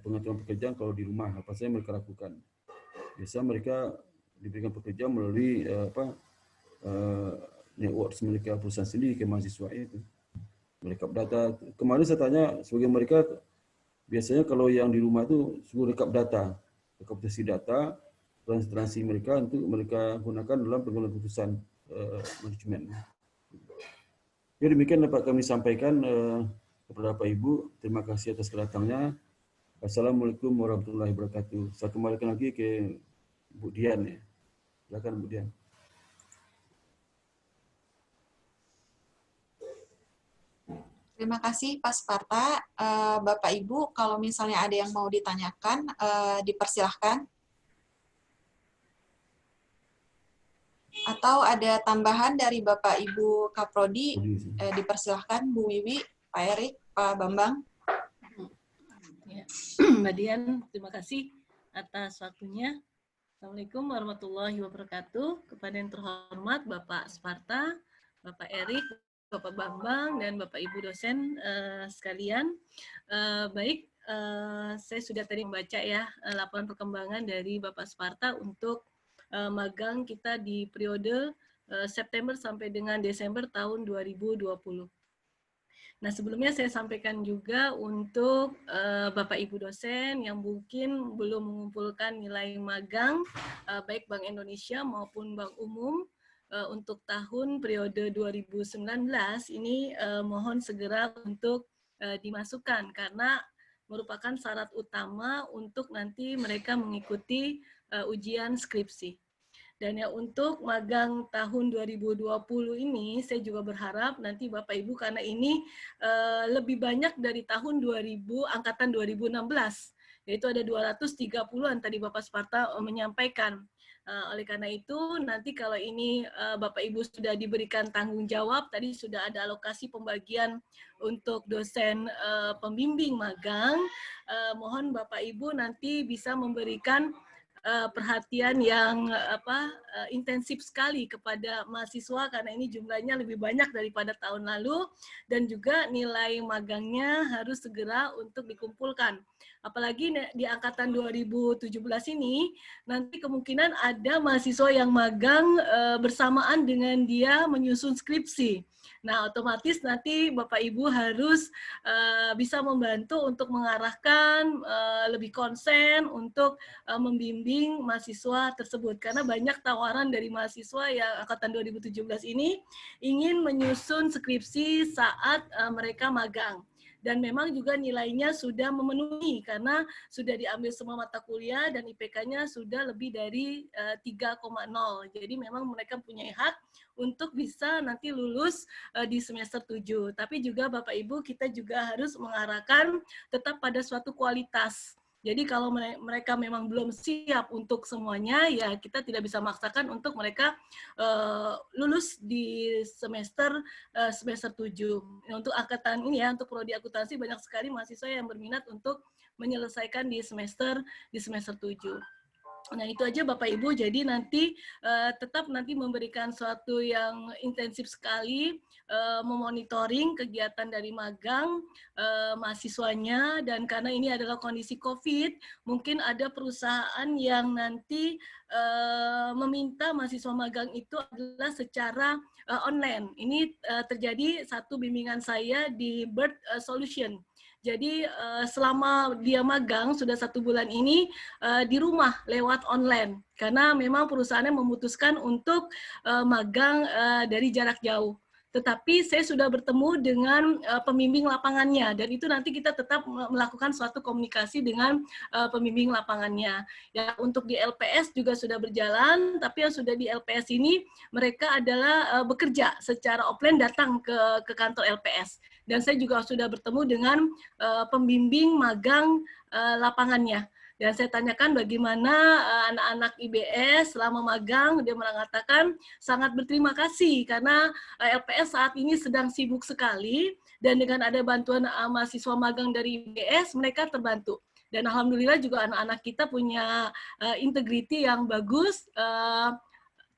pengaturan pekerjaan kalau di rumah, apa saja mereka lakukan. Biasa mereka diberikan pekerjaan melalui network mereka perusahaan sendiri ke mahasiswa itu. Rekap data. Kemarin saya tanya sebagai mereka, biasanya kalau yang di rumah itu suruh rekap data, rekapitulasi data, transparansi mereka untuk mereka gunakan dalam pengambilan keputusan manajemen. Ya, demikian dapat kami sampaikan kepada Bapak Ibu. Terima kasih atas kedatangannya. Assalamualaikum warahmatullahi wabarakatuh. Saya kembalikan lagi ke Bu Dian ya. Silakan Bu Dian. Terima kasih Pak Sparta. Bapak Ibu, kalau misalnya ada yang mau ditanyakan, dipersilahkan. Atau ada tambahan dari Bapak Ibu Kaprodi, dipersilahkan Bu Wiwi, Pak Erik, Pak Bambang. Ya. Mbak Dian, terima kasih atas waktunya. Assalamualaikum warahmatullahi wabarakatuh. Kepada yang terhormat Bapak Sparta, Bapak Erik, Bapak Bambang, dan Bapak Ibu dosen sekalian. Baik, saya sudah tadi membaca ya laporan perkembangan dari Bapak Sparta untuk magang kita di periode September sampai dengan Desember tahun 2020. Nah, sebelumnya saya sampaikan juga untuk Bapak Ibu dosen yang mungkin belum mengumpulkan nilai magang, baik Bank Indonesia maupun Bank Umum, untuk tahun periode 2019 ini mohon segera untuk dimasukkan karena merupakan syarat utama untuk nanti mereka mengikuti ujian skripsi. Dan ya untuk magang tahun 2020 ini saya juga berharap nanti Bapak Ibu karena ini lebih banyak dari tahun 2000 angkatan 2016 yaitu ada 230-an tadi Bapak Sparta menyampaikan. Oleh karena itu nanti kalau ini Bapak Ibu sudah diberikan tanggung jawab, tadi sudah ada alokasi pembagian untuk dosen pembimbing magang, mohon Bapak Ibu nanti bisa memberikan perhatian yang intensif sekali kepada mahasiswa karena ini jumlahnya lebih banyak daripada tahun lalu dan juga nilai magangnya harus segera untuk dikumpulkan. Apalagi di angkatan 2017 ini nanti kemungkinan ada mahasiswa yang magang bersamaan dengan dia menyusun skripsi. Nah, otomatis nanti Bapak Ibu harus bisa membantu untuk mengarahkan lebih konsen untuk membimbing mahasiswa tersebut. Karena banyak tawaran dari mahasiswa yang angkatan 2017 ini ingin menyusun skripsi saat mereka magang. Dan memang juga nilainya sudah memenuhi karena sudah diambil semua mata kuliah dan IPK-nya sudah lebih dari 3,0. Jadi memang mereka punya hak untuk bisa nanti lulus di semester 7. Tapi juga Bapak Ibu kita juga harus mengarahkan tetap pada suatu kualitas. Jadi kalau mereka memang belum siap untuk semuanya, ya kita tidak bisa maksakan untuk mereka lulus di semester 7. Untuk angkatan ini ya, untuk prodi akuntansi banyak sekali mahasiswa yang berminat untuk menyelesaikan di semester 7. Nah, itu aja Bapak Ibu. Jadi nanti tetap nanti memberikan suatu yang intensif sekali, memonitoring kegiatan dari magang mahasiswanya, dan karena ini adalah kondisi COVID, mungkin ada perusahaan yang nanti meminta mahasiswa magang itu adalah secara online. Ini terjadi satu bimbingan saya di Bird Solution. Jadi selama dia magang sudah 1 bulan ini di rumah lewat online karena memang perusahaannya memutuskan untuk magang dari jarak jauh. Tetapi saya sudah bertemu dengan pembimbing lapangannya dan itu nanti kita tetap melakukan suatu komunikasi dengan pembimbing lapangannya. Ya, untuk di LPS juga sudah berjalan, tapi yang sudah di LPS ini mereka adalah bekerja secara offline, datang ke kantor LPS. Dan saya juga sudah bertemu dengan pembimbing magang lapangannya. Dan saya tanyakan bagaimana anak-anak IBS selama magang, dia mengatakan sangat berterima kasih karena LPS saat ini sedang sibuk sekali dan dengan ada bantuan mahasiswa magang dari IBS, mereka terbantu. Dan alhamdulillah juga anak-anak kita punya integriti yang bagus,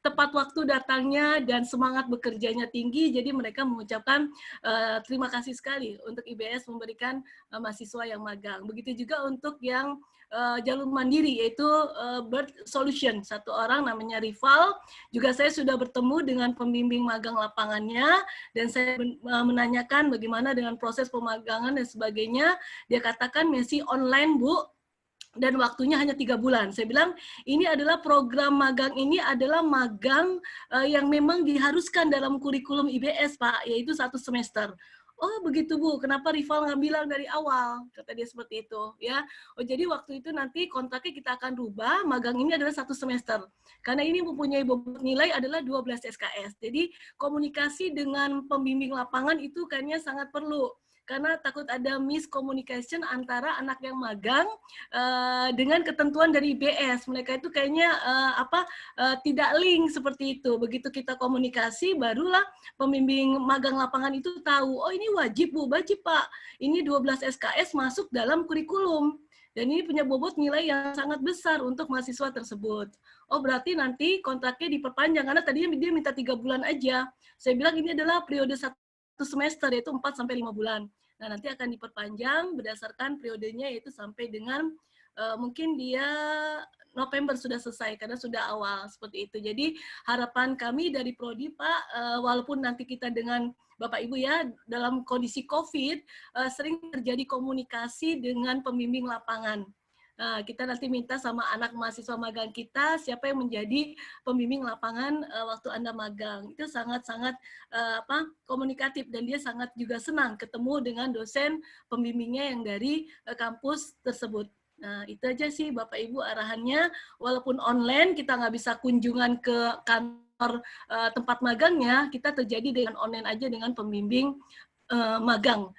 tepat waktu datangnya dan semangat bekerjanya tinggi, jadi mereka mengucapkan terima kasih sekali untuk IBS memberikan mahasiswa yang magang. Begitu juga untuk yang jalur mandiri, yaitu Bird Solution, satu orang namanya Rival. Juga saya sudah bertemu dengan pembimbing magang lapangannya, dan saya menanyakan bagaimana dengan proses pemagangan dan sebagainya. Dia katakan masih online, Bu, dan waktunya hanya 3 bulan. Saya bilang, ini adalah program magang ini adalah magang yang memang diharuskan dalam kurikulum IBS, Pak, yaitu 1 semester. Oh begitu Bu, kenapa Rival nggak bilang dari awal? Kata dia seperti itu, ya. Oh jadi waktu itu nanti kontraknya kita akan rubah, magang ini adalah 1 semester. Karena ini mempunyai bobot nilai adalah 12 SKS. Jadi komunikasi dengan pembimbing lapangan itu kayaknya sangat perlu. Karena takut ada miscommunication antara anak yang magang dengan ketentuan dari IBS. Mereka itu kayaknya tidak link seperti itu. Begitu kita komunikasi, barulah pembimbing magang lapangan itu tahu, oh ini wajib Bu, wajib Pak. Ini 12 SKS masuk dalam kurikulum. Dan ini punya bobot nilai yang sangat besar untuk mahasiswa tersebut. Oh berarti nanti kontraknya diperpanjang, karena tadinya dia minta 3 bulan aja. Saya bilang ini adalah periode 1 semester, yaitu 4-5 bulan. Nah, nanti akan diperpanjang berdasarkan periodenya, yaitu sampai dengan mungkin dia November sudah selesai, karena sudah awal, seperti itu. Jadi, harapan kami dari Prodi, Pak, walaupun nanti kita dengan Bapak Ibu ya, dalam kondisi COVID, sering terjadi komunikasi dengan pembimbing lapangan. Kita nanti minta sama anak mahasiswa magang kita siapa yang menjadi pembimbing lapangan waktu Anda magang. Itu sangat-sangat komunikatif dan dia sangat juga senang ketemu dengan dosen pembimbingnya yang dari kampus tersebut. Nah, itu aja sih Bapak Ibu arahannya. Walaupun online kita nggak bisa kunjungan ke kantor tempat magangnya, kita terjadi dengan online aja dengan pembimbing magang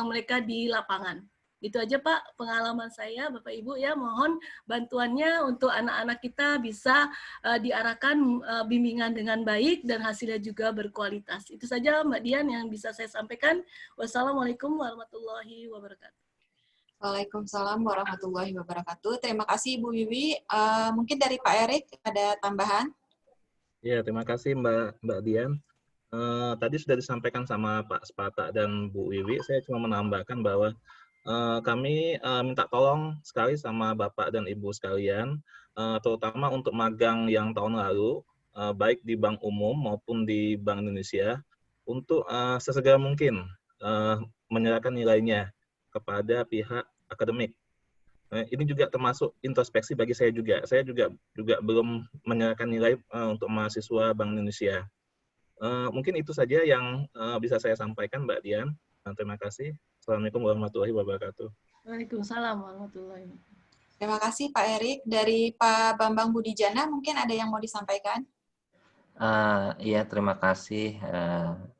mereka di lapangan. Itu aja Pak pengalaman saya Bapak Ibu ya, mohon bantuannya untuk anak-anak kita bisa diarahkan bimbingan dengan baik dan hasilnya juga berkualitas. Itu saja Mbak Dian yang bisa saya sampaikan. Wassalamualaikum warahmatullahi wabarakatuh. Waalaikumsalam warahmatullahi wabarakatuh. Terima kasih Ibu Wiwi. Mungkin dari Pak Erik ada tambahan? Ya, terima kasih Mbak Dian. Tadi sudah disampaikan sama Pak Sparta dan Bu Wiwi. Saya cuma menambahkan bahwa kami minta tolong sekali sama Bapak dan Ibu sekalian, terutama untuk magang yang tahun lalu, baik di Bank Umum maupun di Bank Indonesia, untuk sesegera mungkin menyerahkan nilainya kepada pihak akademik. Ini juga termasuk introspeksi bagi saya juga. Saya juga belum menyerahkan nilai untuk mahasiswa Bank Indonesia. Mungkin itu saja yang bisa saya sampaikan, Mbak Dian. Terima kasih. Assalamualaikum warahmatullahi wabarakatuh. Waalaikumsalam warahmatullahi wabarakatuh. Terima kasih Pak Erik. Dari Pak Bambang Budijana mungkin ada yang mau disampaikan? Iya, terima kasih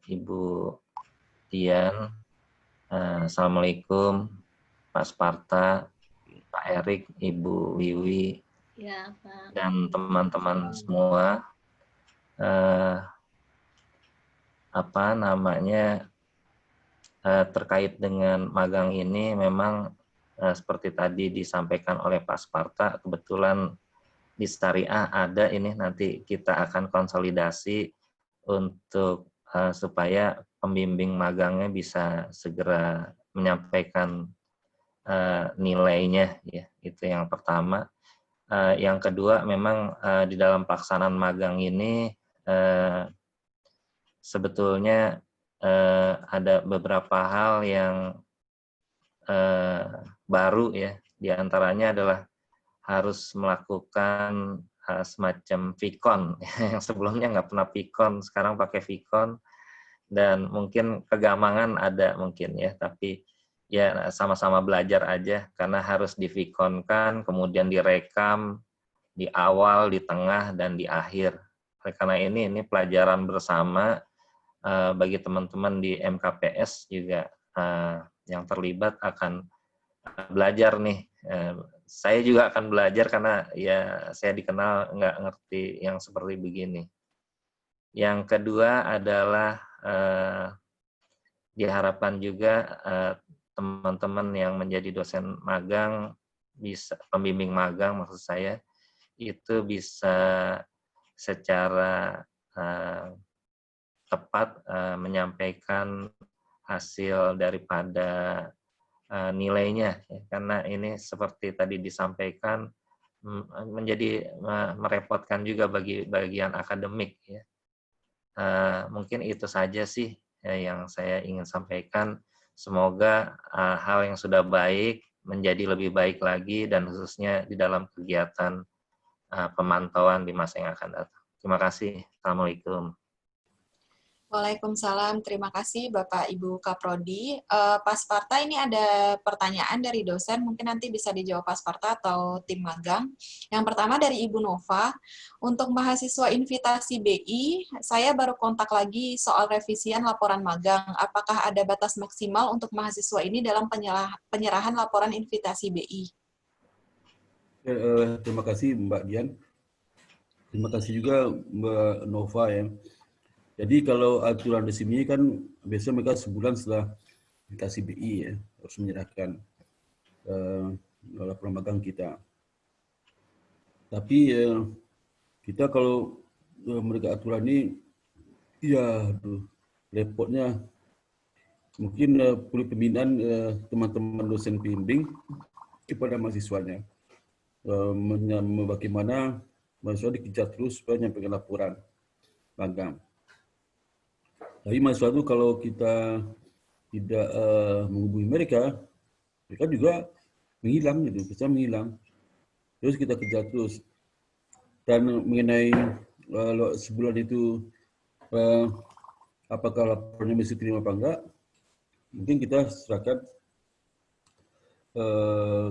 Ibu Dian. Assalamualaikum Pak Sparta, Pak Erik, Ibu Wiwi, Ya, Pak. dan teman-teman semua. Terkait dengan magang ini memang seperti tadi disampaikan oleh Pak Sparta, kebetulan di syariah ada ini nanti kita akan konsolidasi untuk supaya pembimbing magangnya bisa segera menyampaikan nilainya ya. Itu yang pertama. Yang kedua memang di dalam pelaksanaan magang ini sebetulnya ada beberapa hal yang baru ya. Di antaranya adalah harus melakukan semacam Vicon yang sebelumnya nggak pernah Vicon, sekarang pakai Vicon, dan mungkin kegamangan ada mungkin ya, tapi ya sama-sama belajar aja karena harus di-Vicon-kan, kemudian direkam di awal, di tengah, dan di akhir. Karena ini pelajaran bersama bagi teman-teman di MKPS juga yang terlibat akan belajar nih. Saya juga akan belajar karena ya saya dikenal nggak ngerti yang seperti begini. Yang kedua adalah diharapkan juga teman-teman yang menjadi dosen magang, bisa pembimbing magang maksud saya, itu bisa secara tepat menyampaikan hasil daripada nilainya ya, karena ini seperti tadi disampaikan menjadi merepotkan juga bagi bagian akademik ya. Mungkin itu saja sih yang saya ingin sampaikan. Semoga hal yang sudah baik menjadi lebih baik lagi, dan khususnya di dalam kegiatan pemantauan di masa yang akan datang. Terima kasih. Assalamualaikum. Waalaikumsalam, terima kasih Bapak Ibu Kaprodi. Pak Sparta, ini ada pertanyaan dari dosen, mungkin nanti bisa dijawab Pak Sparta atau tim magang. Yang pertama dari Ibu Nova, untuk mahasiswa invitasi BI, saya baru kontak lagi soal revisian laporan magang. Apakah ada batas maksimal untuk mahasiswa ini dalam penyerahan laporan invitasi BI? Terima kasih Mbak Dian. Terima kasih juga Mbak Nova ya. Jadi kalau aturan di sini kan biasanya mereka sebulan setelah dikasih BI ya, harus menyerahkan laporan magang kita. Tapi kita kalau mereka aturan ini, ya repotnya mungkin perlu pembinaan teman-teman dosen pembimbing kepada mahasiswanya. Bagaimana mahasiswa dikejar terus supaya menyampaikan laporan magang. Tapi mahasiswa itu kalau kita tidak menghubungi mereka juga menghilang gitu, bisa menghilang. Terus kita kejar terus. Dan mengenai sebulan itu apakah laporannya mesti terima apa enggak, mungkin kita serahkan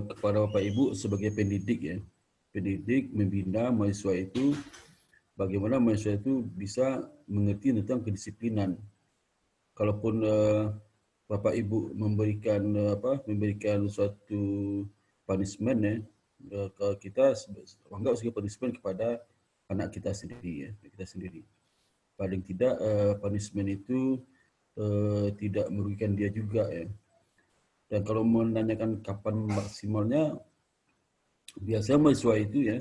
kepada Bapak Ibu sebagai pendidik ya. Pendidik membina mahasiswa itu, bagaimana mahasiswa itu bisa mengerti tentang kedisiplinan. Kalaupun Bapak Ibu memberikan suatu punishment ya, kita anggap sebagai punishment kepada anak kita sendiri ya, kita sendiri. Paling tidak punishment itu tidak merugikan dia juga ya. Dan kalau menanyakan kapan maksimalnya, biasanya mahasiswa itu ya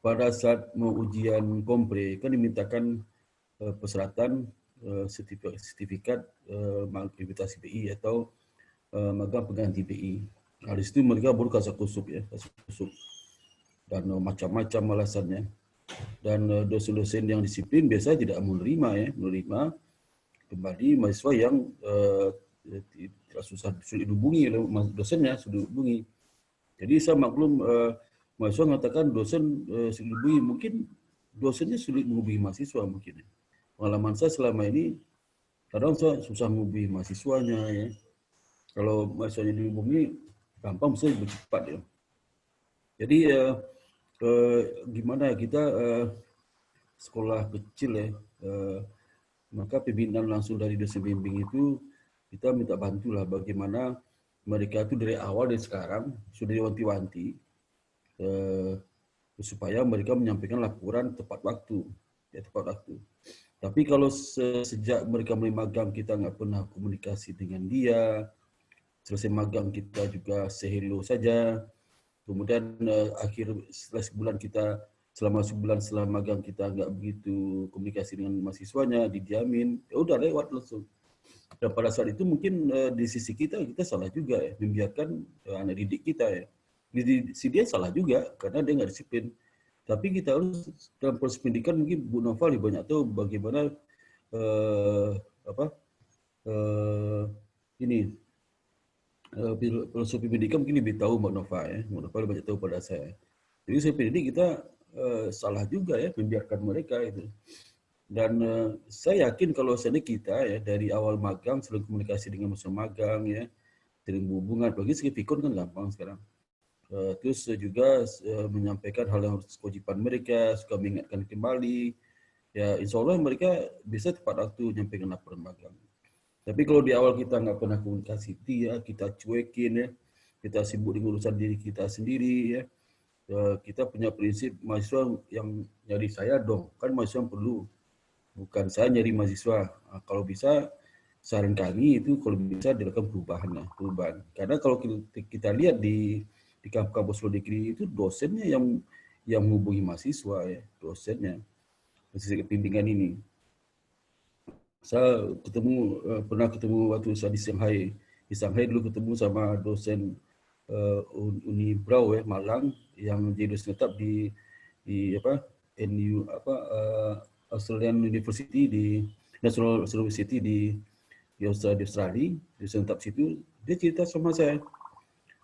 pada saat mau ujian kompre kan dimintakan persyaratan sertifikat akreditasi BI atau magang pengganti BI. Nah, di situ mereka baru kasih kusuk ya, dan macam-macam alasannya. Dan dosen-dosen yang disiplin biasanya tidak menerima kembali mahasiswa yang sulit dihubungi oleh dosennya, sulit dihubungi. Jadi saya maklum mahasiswa mengatakan dosen sulit dihubungi, mungkin dosennya sulit menghubungi mahasiswa mungkin. Pengalaman saya selama ini, kadang saya susah menghubungi mahasiswanya ya. Kalau mahasiswanya dihubungi, gampang bisa lebih cepat ya. Jadi gimana kita sekolah kecil ya, maka pembinaan langsung dari dosen bimbing itu kita minta bantulah bagaimana mereka itu dari awal dari sekarang sudah diwanti-wanti supaya mereka menyampaikan laporan tepat waktu ya, tepat waktu. Tapi kalau sejak mereka mulai magang kita nggak pernah komunikasi dengan dia, selesai magang kita juga say hello saja, Kemudian setelah sebulan selama sebulan setelah magang kita nggak begitu komunikasi dengan mahasiswanya, didiamin, ya udah lewat langsung. Dan pada saat itu mungkin di sisi kita salah juga ya, membiarkan anak didik kita ya. Di sisi dia salah juga karena dia nggak disiplin. Tapi kita harus dalam proses pendidikan mungkin Bu Nova lebih banyak tahu bagaimana filosofi pendidikan mungkin lebih tahu Mbak Nova ya. Mbak Nova lebih banyak tahu pada saya. Jadi saya pendidik kita salah juga ya membiarkan mereka itu. Dan saya yakin kalau seandainya kita ya dari awal magang selalu komunikasi dengan mahasiswa magang ya, sering berhubungan, apalagi segi Fikon kan gampang sekarang. Terus juga menyampaikan hal yang harus kewajiban mereka, suka mengingatkan kembali. Ya insya Allah mereka bisa tepat waktu nyampaikan laporan magang. Tapi kalau di awal kita nggak pernah komunikasi dia, kita cuekin ya, kita sibuk dengan urusan diri kita sendiri ya. Kita punya prinsip mahasiswa yang nyari saya dong, kan mahasiswa yang perlu. Bukan saya nyari mahasiswa. Nah, kalau bisa saran kami itu kalau bisa dilakukan perubahan. Karena kalau kita lihat di kampus luar negeri itu dosennya yang menghubungi mahasiswa ya, dosennya. Sisi bimbingan ini. Saya pernah ketemu waktu saya di Shanghai. Di Shanghai dulu ketemu sama dosen Uni Brau ya, Malang yang jadi dosen tetap di NU Australian University di National University di Australia, di tetap situ. Dia cerita sama saya.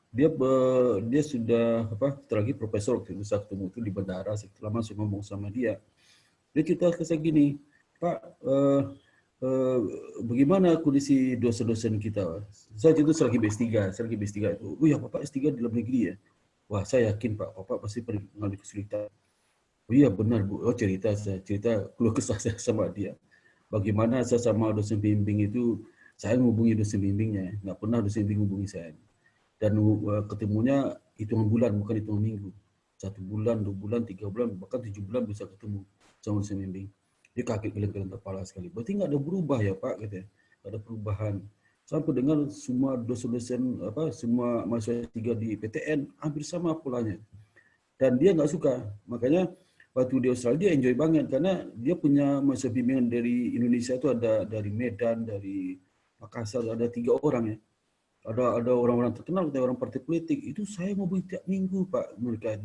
Dia sudah lagi profesor waktu itu saya ketemu itu di bandara, setelah masuk ngomong sama dia. Dia cerita ke saya gini, Pak, bagaimana kondisi dosen-dosen kita? Saya itu selagi B3 itu. Oh ya, Bapak S3 di dalam negeri ya? Wah, saya yakin Pak, Bapak pasti pernah mengalami kesulitan. Oh iya benar Bu, cerita keluh kesah saya sama dia. Bagaimana saya sama dosen bimbing itu, saya menghubungi dosen bimbingnya, nggak pernah dosen bimbing hubungi saya. Dan ketemunya hitungan bulan, bukan hitungan minggu. 1 bulan, 2 bulan, 3 bulan, bahkan 7 bulan bisa ketemu sama dosen bimbing. Dia kaget geleng-geleng kepala sekali. Berarti nggak ada berubah ya Pak, katanya. Nggak ada perubahan. Sampai dengan semua dosen-dosen, semua mahasiswa 3 di PTN, hampir sama polanya. Dan dia nggak suka. Makanya waktu di Australia dia enjoy banget karena dia punya mahasiswa bimbingan dari Indonesia itu ada dari Medan, dari Makassar, ada 3 orang ya. Ada orang-orang terkenal, ada orang partai politik. Itu saya ngomong tiap minggu Pak mereka.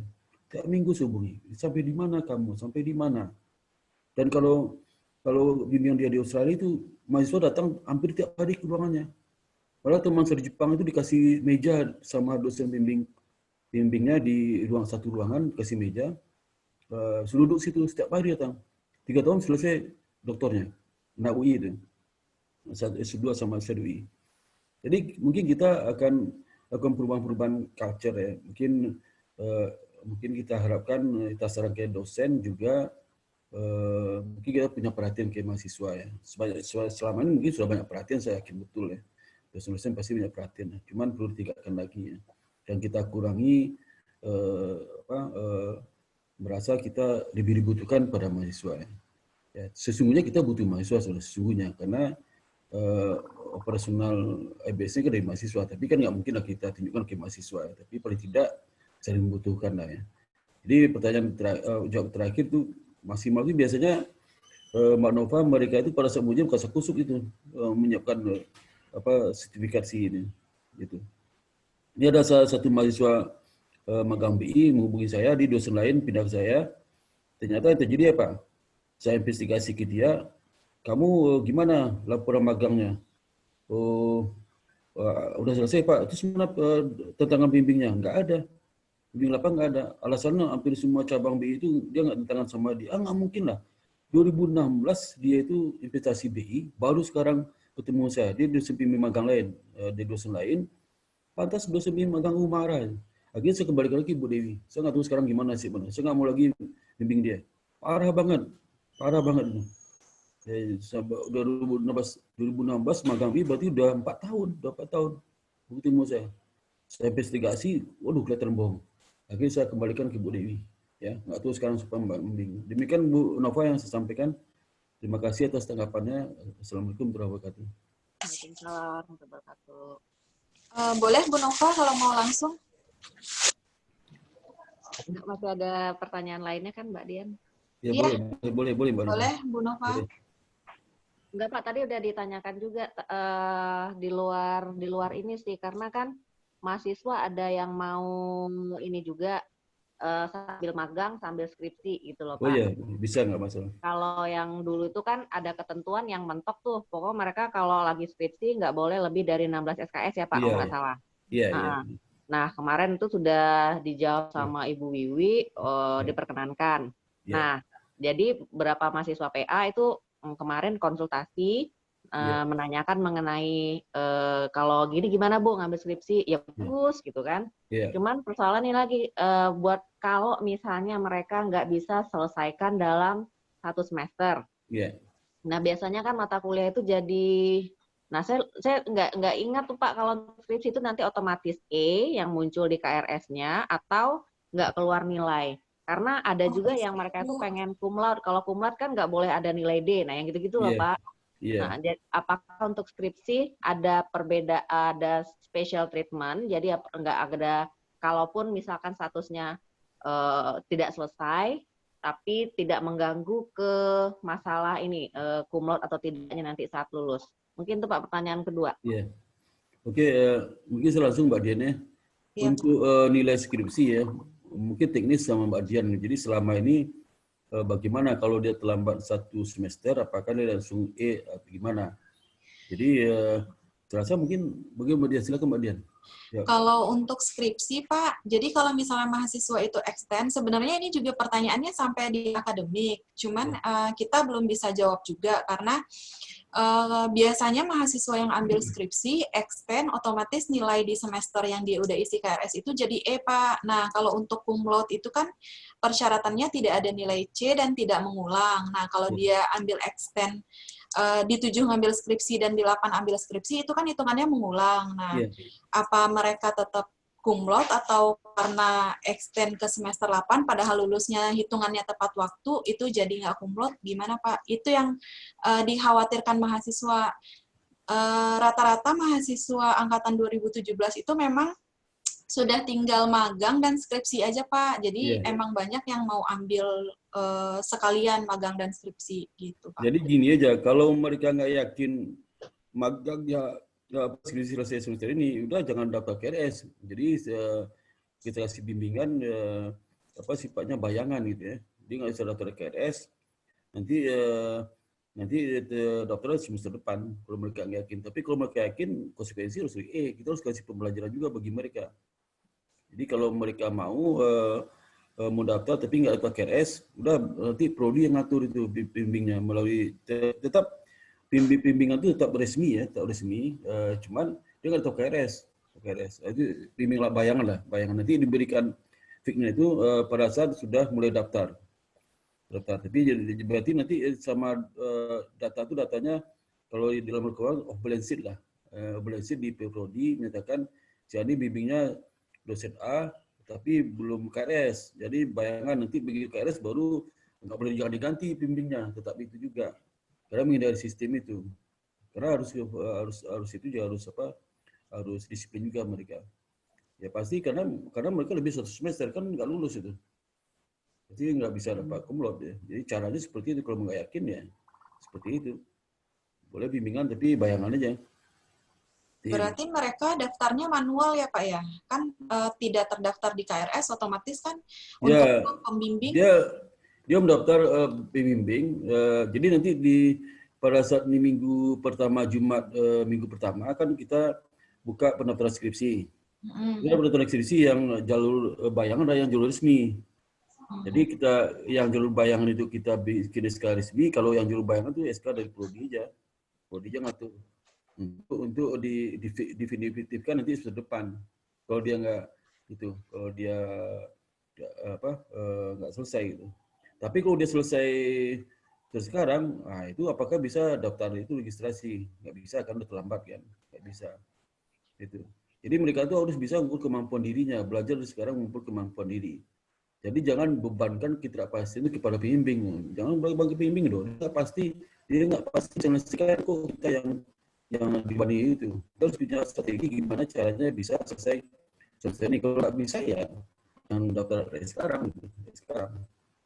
Tiap minggu saya hubungi. Sampai di mana kamu? Sampai di mana? Dan kalau bimbingan dia di Australia itu mahasiswa datang hampir tiap hari ke ruangannya. Padahal teman saya di Jepang itu dikasih meja sama dosen bimbingnya di satu ruangan, kasih meja. Duduk situ setiap hari datang. 3 tahun selesai doktornya. Anak UI itu. S2 sama S2. Jadi mungkin kita akan perubahan-perubahan culture ya. Mungkin kita harapkan kita sarankan dosen juga mungkin kita punya perhatian ke mahasiswa ya. Selama ini mungkin sudah banyak perhatian, saya yakin betul ya. Dosen-dosen pasti banyak perhatian. Ya. Cuman perlu ditingkatkan lagi ya. Dan kita kurangi merasa kita lebih dibutuhkan pada mahasiswa. Ya, sesungguhnya kita butuh mahasiswa sesungguhnya karena operasional IBS-nya kan dari mahasiswa, tapi kan nggak mungkin lah kita tunjukkan ke mahasiswa, tapi paling tidak saling membutuhkan lah ya. Jadi pertanyaan jawab terakhir tuh maksimal itu biasanya Mbak Nova mereka itu pada saat ujian kasak kusuk itu menyiapkan sertifikasi ini gitu. Ini ada salah satu mahasiswa magang BI menghubungi saya, di dosen lain pindah ke saya. Ternyata yang terjadi apa? Saya investigasi ke dia, kamu gimana laporan magangnya? Oh, udah selesai Pak. Terus mana tantangan bimbingnya? Nggak ada. Bimbing lapang nggak ada. Alasannya hampir semua cabang BI itu dia nggak tantangan sama dia. Nggak mungkin lah. 2016 dia itu investasi BI, baru sekarang ketemu saya. Dia dosen bimbing magang lain, dia dosen lain. Pantas dosen bimbing magang marah. Akhirnya saya kembali lagi Bu Dewi. Saya nggak tahu sekarang gimana sih, benar. Saya nggak mau lagi bimbing dia. Parah banget. Ya, 2016 magang BI berarti udah 4 tahun. Begitu mau saya investigasi, waduh kelihatan bohong. Akhirnya saya kembalikan ke Bu Dewi. Ya, nggak tahu sekarang supaya Mbak membimbing. Demikian Bu Nova yang saya sampaikan. Terima kasih atas tanggapannya. Assalamualaikum warahmatullahi wabarakatuh. Waalaikumsalam warahmatullahi wabarakatuh. Boleh Bu Nova kalau mau langsung? Masih ada pertanyaan lainnya kan Mbak Dian? Ya Iya. boleh Mbak Dian. Boleh, Bu Nova. Boleh. Enggak Pak, tadi udah ditanyakan juga di luar ini sih, karena kan mahasiswa ada yang mau ini juga sambil magang sambil skripsi gitu loh Pak. Oh iya, bisa nggak masalah. Kalau yang dulu itu kan ada ketentuan yang mentok tuh, pokoknya mereka kalau lagi skripsi nggak boleh lebih dari 16 SKS ya Pak, kalau nggak salah. Iya, iya. Nah, kemarin itu sudah dijawab sama Ibu Wiwi, diperkenankan. Iya. Nah, jadi beberapa mahasiswa PA itu kemarin konsultasi, menanyakan mengenai kalau gini gimana Bu ngambil skripsi, ya bagus gitu kan. Iya. Cuman persoalan ini lagi, buat kalau misalnya mereka nggak bisa selesaikan dalam 1 semester. Iya. Nah, biasanya kan mata kuliah itu jadi, nah saya nggak ingat tuh Pak, kalau skripsi itu nanti otomatis E yang muncul di KRS-nya atau nggak keluar nilai. Karena ada juga yang mereka itu pengen cum laude. Kalau cum laude kan nggak boleh ada nilai D. Nah, yang gitu-gitu loh Pak. Iya. Nah, apakah untuk skripsi ada perbedaan, ada special treatment? Jadi nggak ada, kalaupun misalkan statusnya tidak selesai, tapi tidak mengganggu ke masalah ini cum laude atau tidaknya nanti saat lulus. Mungkin itu Pak pertanyaan kedua. Iya. Oke, mungkin saya langsung Mbak Dian ya. Iya. Untuk nilai skripsi ya, mungkin teknis sama Mbak Dian. Jadi selama ini bagaimana kalau dia terlambat 1 semester, apakah dia langsung E atau gimana? Jadi terasa mungkin bagaimana Mbak Dian? Silakan Mbak Dian. Ya. Kalau untuk skripsi, Pak, jadi kalau misalnya mahasiswa itu extend, sebenarnya ini juga pertanyaannya sampai di akademik. Cuman kita belum bisa jawab juga karena biasanya mahasiswa yang ambil skripsi, extend, otomatis nilai di semester yang dia udah isi KRS itu jadi E, Pak. Nah, kalau untuk cum laude itu kan persyaratannya tidak ada nilai C dan tidak mengulang. Nah, kalau dia ambil extend, di 7 ngambil skripsi dan di 8 ambil skripsi, itu kan hitungannya mengulang. Nah, apa mereka tetap cum laude atau karena extend ke semester 8 padahal lulusnya hitungannya tepat waktu, itu jadi nggak cum laude, gimana Pak? Itu yang dikhawatirkan mahasiswa. Rata-rata mahasiswa angkatan 2017 itu memang sudah tinggal magang dan skripsi aja Pak. Jadi emang banyak yang mau ambil sekalian magang dan skripsi gitu Pak. Jadi gini aja, kalau mereka nggak yakin magangnya skripsi selesai semester ini, udah jangan daftar KRS. Jadi kita kasih bimbingan sifatnya bayangan gitu ya. Jadi nggak bisa daftar KRS. Nanti daftarnya semester depan kalau mereka nggak yakin. Tapi kalau mereka yakin, konsekuensi harus kita harus kasih pembelajaran juga bagi mereka. Jadi kalau mereka mau daftar tapi nggak daftar KRS, udah nanti prodi yang ngatur itu bimbingnya melalui tetap bimbingan itu tetap resmi ya, tetap resmi. Cuman dia nggak tahu KRS. Itu bimbing bayangan nanti diberikan fix-nya itu pada saat sudah mulai daftar. Tapi berarti nanti sama datanya kalau di dalam keuangan balance sheet lah, balance sheet di prodi menyatakan jadi bimbingnya dosen A tapi belum KRS. Jadi bayangan nanti begitu KRS baru nggak boleh jangan diganti bimbingnya, tetap itu juga. Karena menghindari sistem itu. Karena harus itu juga harus disiplin juga mereka. Ya pasti karena mereka lebih 1 semester kan nggak lulus itu. Jadi nggak bisa dapat cum laude ya. Jadi caranya seperti itu, kalau nggak yakin ya seperti itu. Boleh bimbingan tapi bayangan aja. Berarti mereka daftarnya manual ya Pak ya? Kan tidak terdaftar di KRS, otomatis kan untuk pembimbing? Dia mendaftar pembimbing, jadi nanti pada saat ini minggu pertama, Jumat minggu pertama kan kita buka pendaftaran skripsi. Kita pendaftaran skripsi yang jalur bayangan dan yang jalur resmi. Jadi kita yang jalur bayangan itu kita bikin SK resmi, kalau yang jalur bayangan itu SK dari prodi aja. Prodi aja ngatur. Untuk definitifkan nanti semester depan. Kalau dia nggak itu, kalau dia nggak selesai gitu. Tapi kalau dia selesai sekarang, nah itu apakah bisa daftar itu registrasi? Nggak bisa kan, udah terlambat kan? Nggak bisa. Itu. Jadi mereka itu harus bisa mengukur kemampuan dirinya, belajar dari sekarang mengukur kemampuan diri. Jadi jangan bebankan ketidakpastian itu kepada pembimbing. Jangan beban ke pembimbing dong. Dia nggak pasti selesai kok kita yang dibanding itu. Kita harus punya strategi gimana caranya bisa selesai ini. Kalau nggak bisa ya yang daftar sekarang.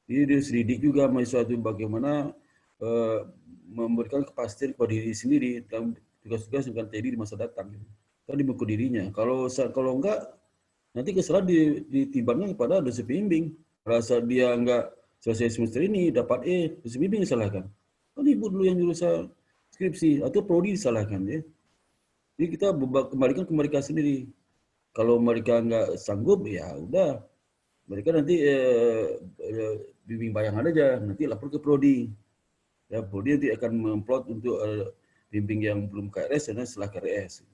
Jadi dia selidik juga mahasiswa itu bagaimana memberikan kepastian kepada diri sendiri dalam tugas-tugas yang akan terjadi di masa datang. Kan di buku dirinya. Kalau enggak, nanti kesalahan ditimbangkan kepada dosen pembimbing. Rasa dia enggak selesai semester ini dapat E, dosen pembimbing disalahkan. Kan ibu dulu yang jurusan skripsi atau prodi disalahkan ya. Jadi kita kembalikan ke mereka sendiri. Kalau mereka enggak sanggup, ya udah. Mereka nanti bimbing bayangan aja, nanti lapor ke prodi. Ya, prodi nanti akan memplot untuk bimbing yang belum KRS dan setelah KRS.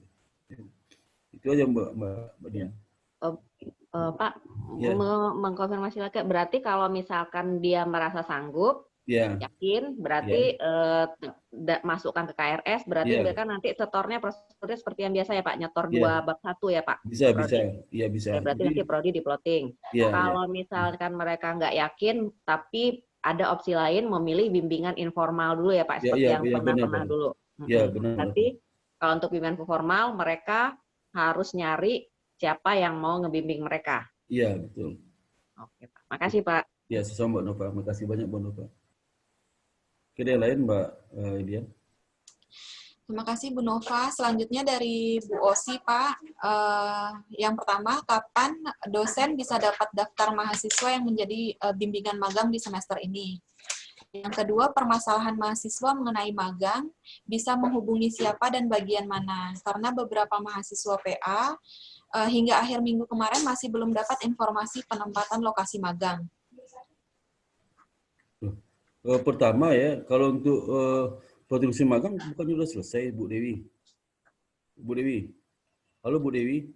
Itu aja Mbak Dian. Pak, Ya. mengkonfirmasi lagi, berarti kalau misalkan dia merasa sanggup, Ya. yakin, berarti masukkan ke KRS, berarti mereka nanti setornya prosedurnya seperti yang biasa ya Pak, nyetor 2 bab 1 ya Pak? Bisa. Iya bisa. Ya, berarti nanti prodi diploting. Kalau misalkan mereka nggak yakin, tapi ada opsi lain memilih bimbingan informal dulu ya Pak, seperti yang pernah dulu. Iya benar. Berarti kalau untuk bimbingan formal, mereka harus nyari siapa yang mau ngebimbing mereka. Iya betul. Oke Pak, makasih Pak. Ya, sama Mbak Nova. Makasih banyak Mbak Nova. Oke, yang lain Mbak Dian. Terima kasih Bu Nova. Selanjutnya dari Bu Osi, Pak. Yang pertama, kapan dosen bisa dapat daftar mahasiswa yang menjadi bimbingan magang di semester ini? Yang kedua, permasalahan mahasiswa mengenai magang bisa menghubungi siapa dan bagian mana? Karena beberapa mahasiswa PA hingga akhir minggu kemarin masih belum dapat informasi penempatan lokasi magang. Pertama ya, kalau untuk produksi magang bukannya sudah selesai, Bu Dewi. Bu Dewi. Halo Bu Dewi.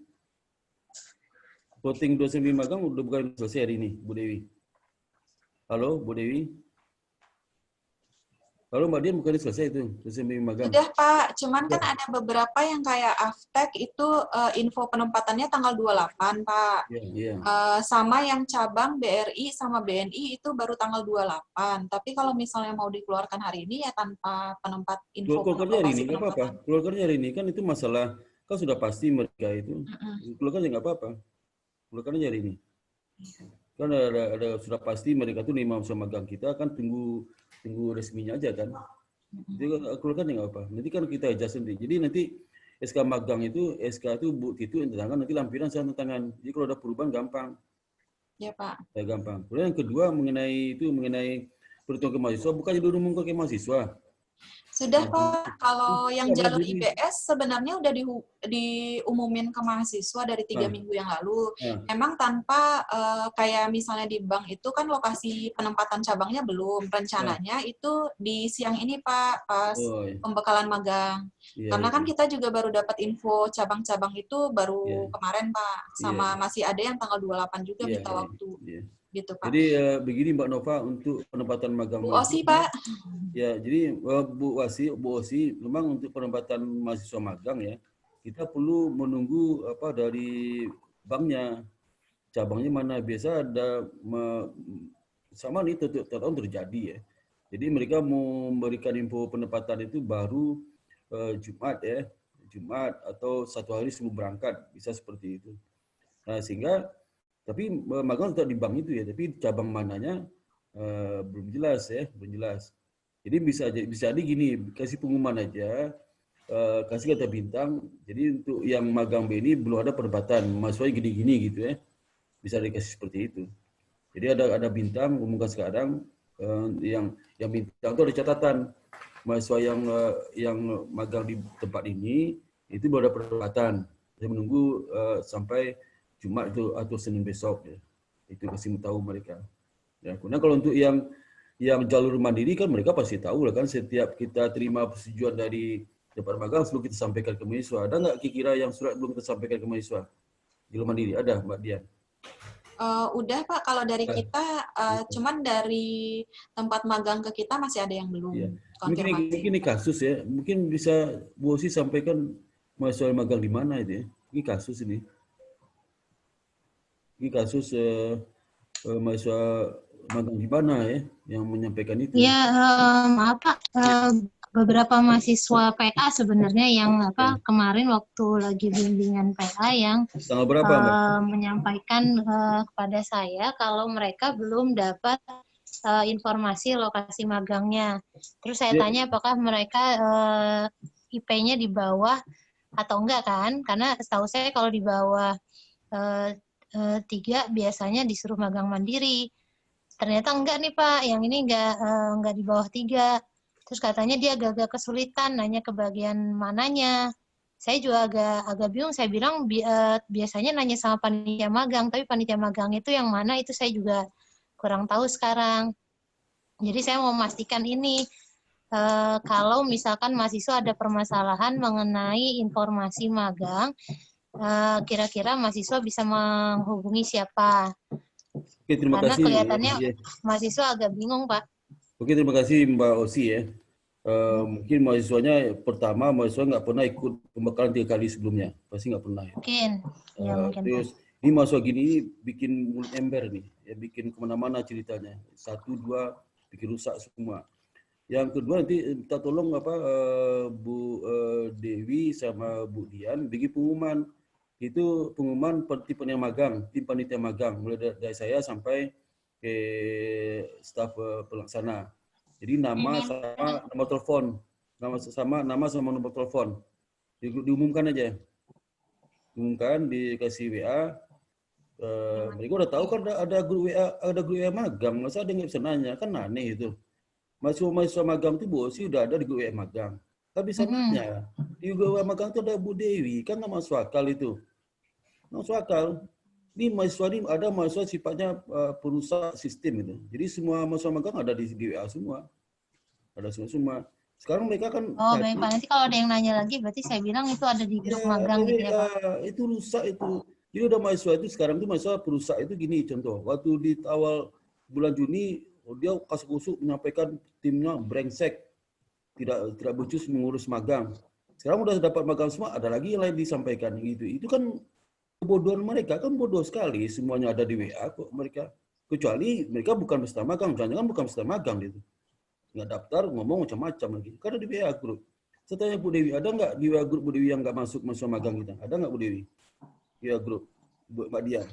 Voting dosen bimbing magang udah bukan selesai hari ini, Bu Dewi. Halo Bu Dewi. Halo Mbak Dian, bukan selesai itu dosen bimbing magang. Sudah Pak, cuman kan ada beberapa yang kayak Aftek itu info penempatannya tanggal 28 Pak. Iya. Sama yang cabang BRI sama BNI itu baru tanggal 28. Tapi kalau misalnya mau dikeluarkan hari ini ya tanpa penempat info keluarkannya hari ini nggak apa-apa. Keluarkannya hari ini kan itu masalah kan sudah pasti mereka itu. Keluarkannya nggak apa-apa. Keluarkannya hari ini. Kan ada sudah pasti mereka tuh 5 mahasiswa magang kita kan tunggu resminya aja kan. Jadi keluarkan nggak apa. Nanti kan kita adjust sendiri. Jadi nanti SK magang itu bukti itu yang tangan nanti lampiran saya tangan. Jadi kalau ada perubahan gampang. Ya Pak. Ya gampang. Kemudian yang kedua mengenai perhitungan ke mahasiswa bukannya dulu mengumumkan ke mahasiswa. Sudah Pak, kalau yang jalur IBS sebenarnya udah diumumin ke mahasiswa dari 3 minggu yang lalu. Memang tanpa kayak misalnya di bank itu kan lokasi penempatan cabangnya belum. Rencananya itu di siang ini Pak, pas pembekalan magang. Karena kan kita juga baru dapat info cabang-cabang itu baru kemarin Pak. Sama masih ada yang tanggal 28 juga minta waktu. Gitu Pak. Jadi begini Mbak Nova untuk penempatan magang. Bu Osi Pak. Ya, jadi Bu Osi memang untuk penempatan mahasiswa magang ya, kita perlu menunggu dari banknya, cabangnya mana. Biasa ada sama nih tahun terjadi ya. Jadi mereka mau memberikan info penempatan itu baru Jumat atau 1 hari sebelum berangkat, bisa seperti itu. Nah sehingga tapi magang tetap di bank itu ya, tapi cabang mananya belum jelas ya, belum jelas. Jadi bisa jadi gini, kasih pengumuman aja, kasih kata bintang. Jadi untuk yang magang B ini belum ada penempatan, mahasiswa gini-gini gitu ya, bisa dikasih seperti itu. Jadi ada bintang, umumkan sekarang yang bintang itu ada catatan mahasiswa yang magang di tempat ini itu belum ada penempatan. Saya menunggu sampai Jumat itu atau Senin besok ya. Itu kasih tahu mereka. Ya, kemudian kalau untuk yang jalur mandiri kan mereka pasti tahu lah kan, setiap kita terima persetujuan dari tempat magang sebelum kita sampaikan ke mahasiswa. Ada nggak kira-kira yang surat belum kita sampaikan ke mahasiswa? Jalur mandiri ada Mbak Dian? Udah Pak, kalau dari kita cuman dari tempat magang ke kita masih ada yang belum konfirmasi. Mungkin ini kasus ya. Mungkin bisa Bu Osi sampaikan mahasiswa magang di mana itu ya. Ini kasus ini. Ini kasus mahasiswa magang di mana ya yang menyampaikan itu? Ya, maaf Pak, beberapa mahasiswa PA sebenarnya yang kemarin waktu lagi bimbingan PA yang Tanggal berapa, Mbak? menyampaikan kepada saya kalau mereka belum dapat informasi lokasi magangnya. Terus saya tanya apakah mereka IP-nya di bawah atau enggak kan? Karena setahu saya kalau di bawah 3 biasanya disuruh magang mandiri. Ternyata enggak nih Pak, yang ini enggak di bawah 3. Terus katanya dia agak-agak kesulitan nanya ke bagian mananya. Saya juga agak bingung, saya bilang biasanya nanya sama panitia magang, tapi panitia magang itu yang mana itu saya juga kurang tahu sekarang. Jadi saya mau memastikan ini, kalau misalkan mahasiswa ada permasalahan mengenai informasi magang, kira-kira mahasiswa bisa menghubungi siapa? Oke, terima Karena kasih. kelihatannya mahasiswa agak bingung, Pak. Oke, terima kasih Mbak Osi ya. Mungkin mahasiswanya pertama mahasiswa nggak pernah ikut pembekalan 3 kali sebelumnya, pasti nggak pernah ya. Mungkin, ya mungkin. Terus ini mahasiswa gini bikin mulut ember nih, ya bikin kemana-mana ceritanya. 1, 2 bikin rusak semua. Yang kedua nanti minta tolong Bu Dewi sama Bu Dian bikin pengumuman. Itu pengumuman tim panitia magang, mulai dari saya sampai ke staf pelaksana. Jadi nama sama nomor telepon, nama sama nomor telepon. Diumumkan aja. Diumumkan, dikasih WA. Mereka udah tahu kan ada grup WA magang, masa ada nggak bisa nanya, kan aneh itu. Mahasiswa magang itu Bu sih udah ada di grup WA magang. Kan bisa nanya. Di grup WA magang itu ada Bu Dewi, kan nggak masuk akal itu. Nggak masuk akal. Ini ada mahasiswa sifatnya perusak sistem itu. Jadi semua mahasiswa magang ada di WA semua. Ada semua. Sekarang mereka kan baik Pak, nanti kalau ada yang nanya lagi berarti saya bilang itu ada di grup magang gitu ya Pak. Itu rusak itu. Jadi udah mahasiswa itu sekarang itu mahasiswa perusak itu gini contoh. Waktu di awal bulan Juni dia kasus-kusuk menyampaikan timnya brengsek. Tidak becus mengurus magang. Sekarang udah dapat magang semua, ada lagi yang lain disampaikan gitu. Itu kan kebodohan mereka, kan bodoh sekali, semuanya ada di WA kok mereka. Kecuali mereka bukan peserta magang, jangan-jangan bukan peserta magang gitu. Nggak daftar, ngomong macam-macam lagi. Karena di WA grup. Saya tanya Bu Dewi, ada nggak di WA grup Bu Dewi yang nggak masuk magang kita? Ada nggak Bu Dewi? Di WA grup, Mbak Dian.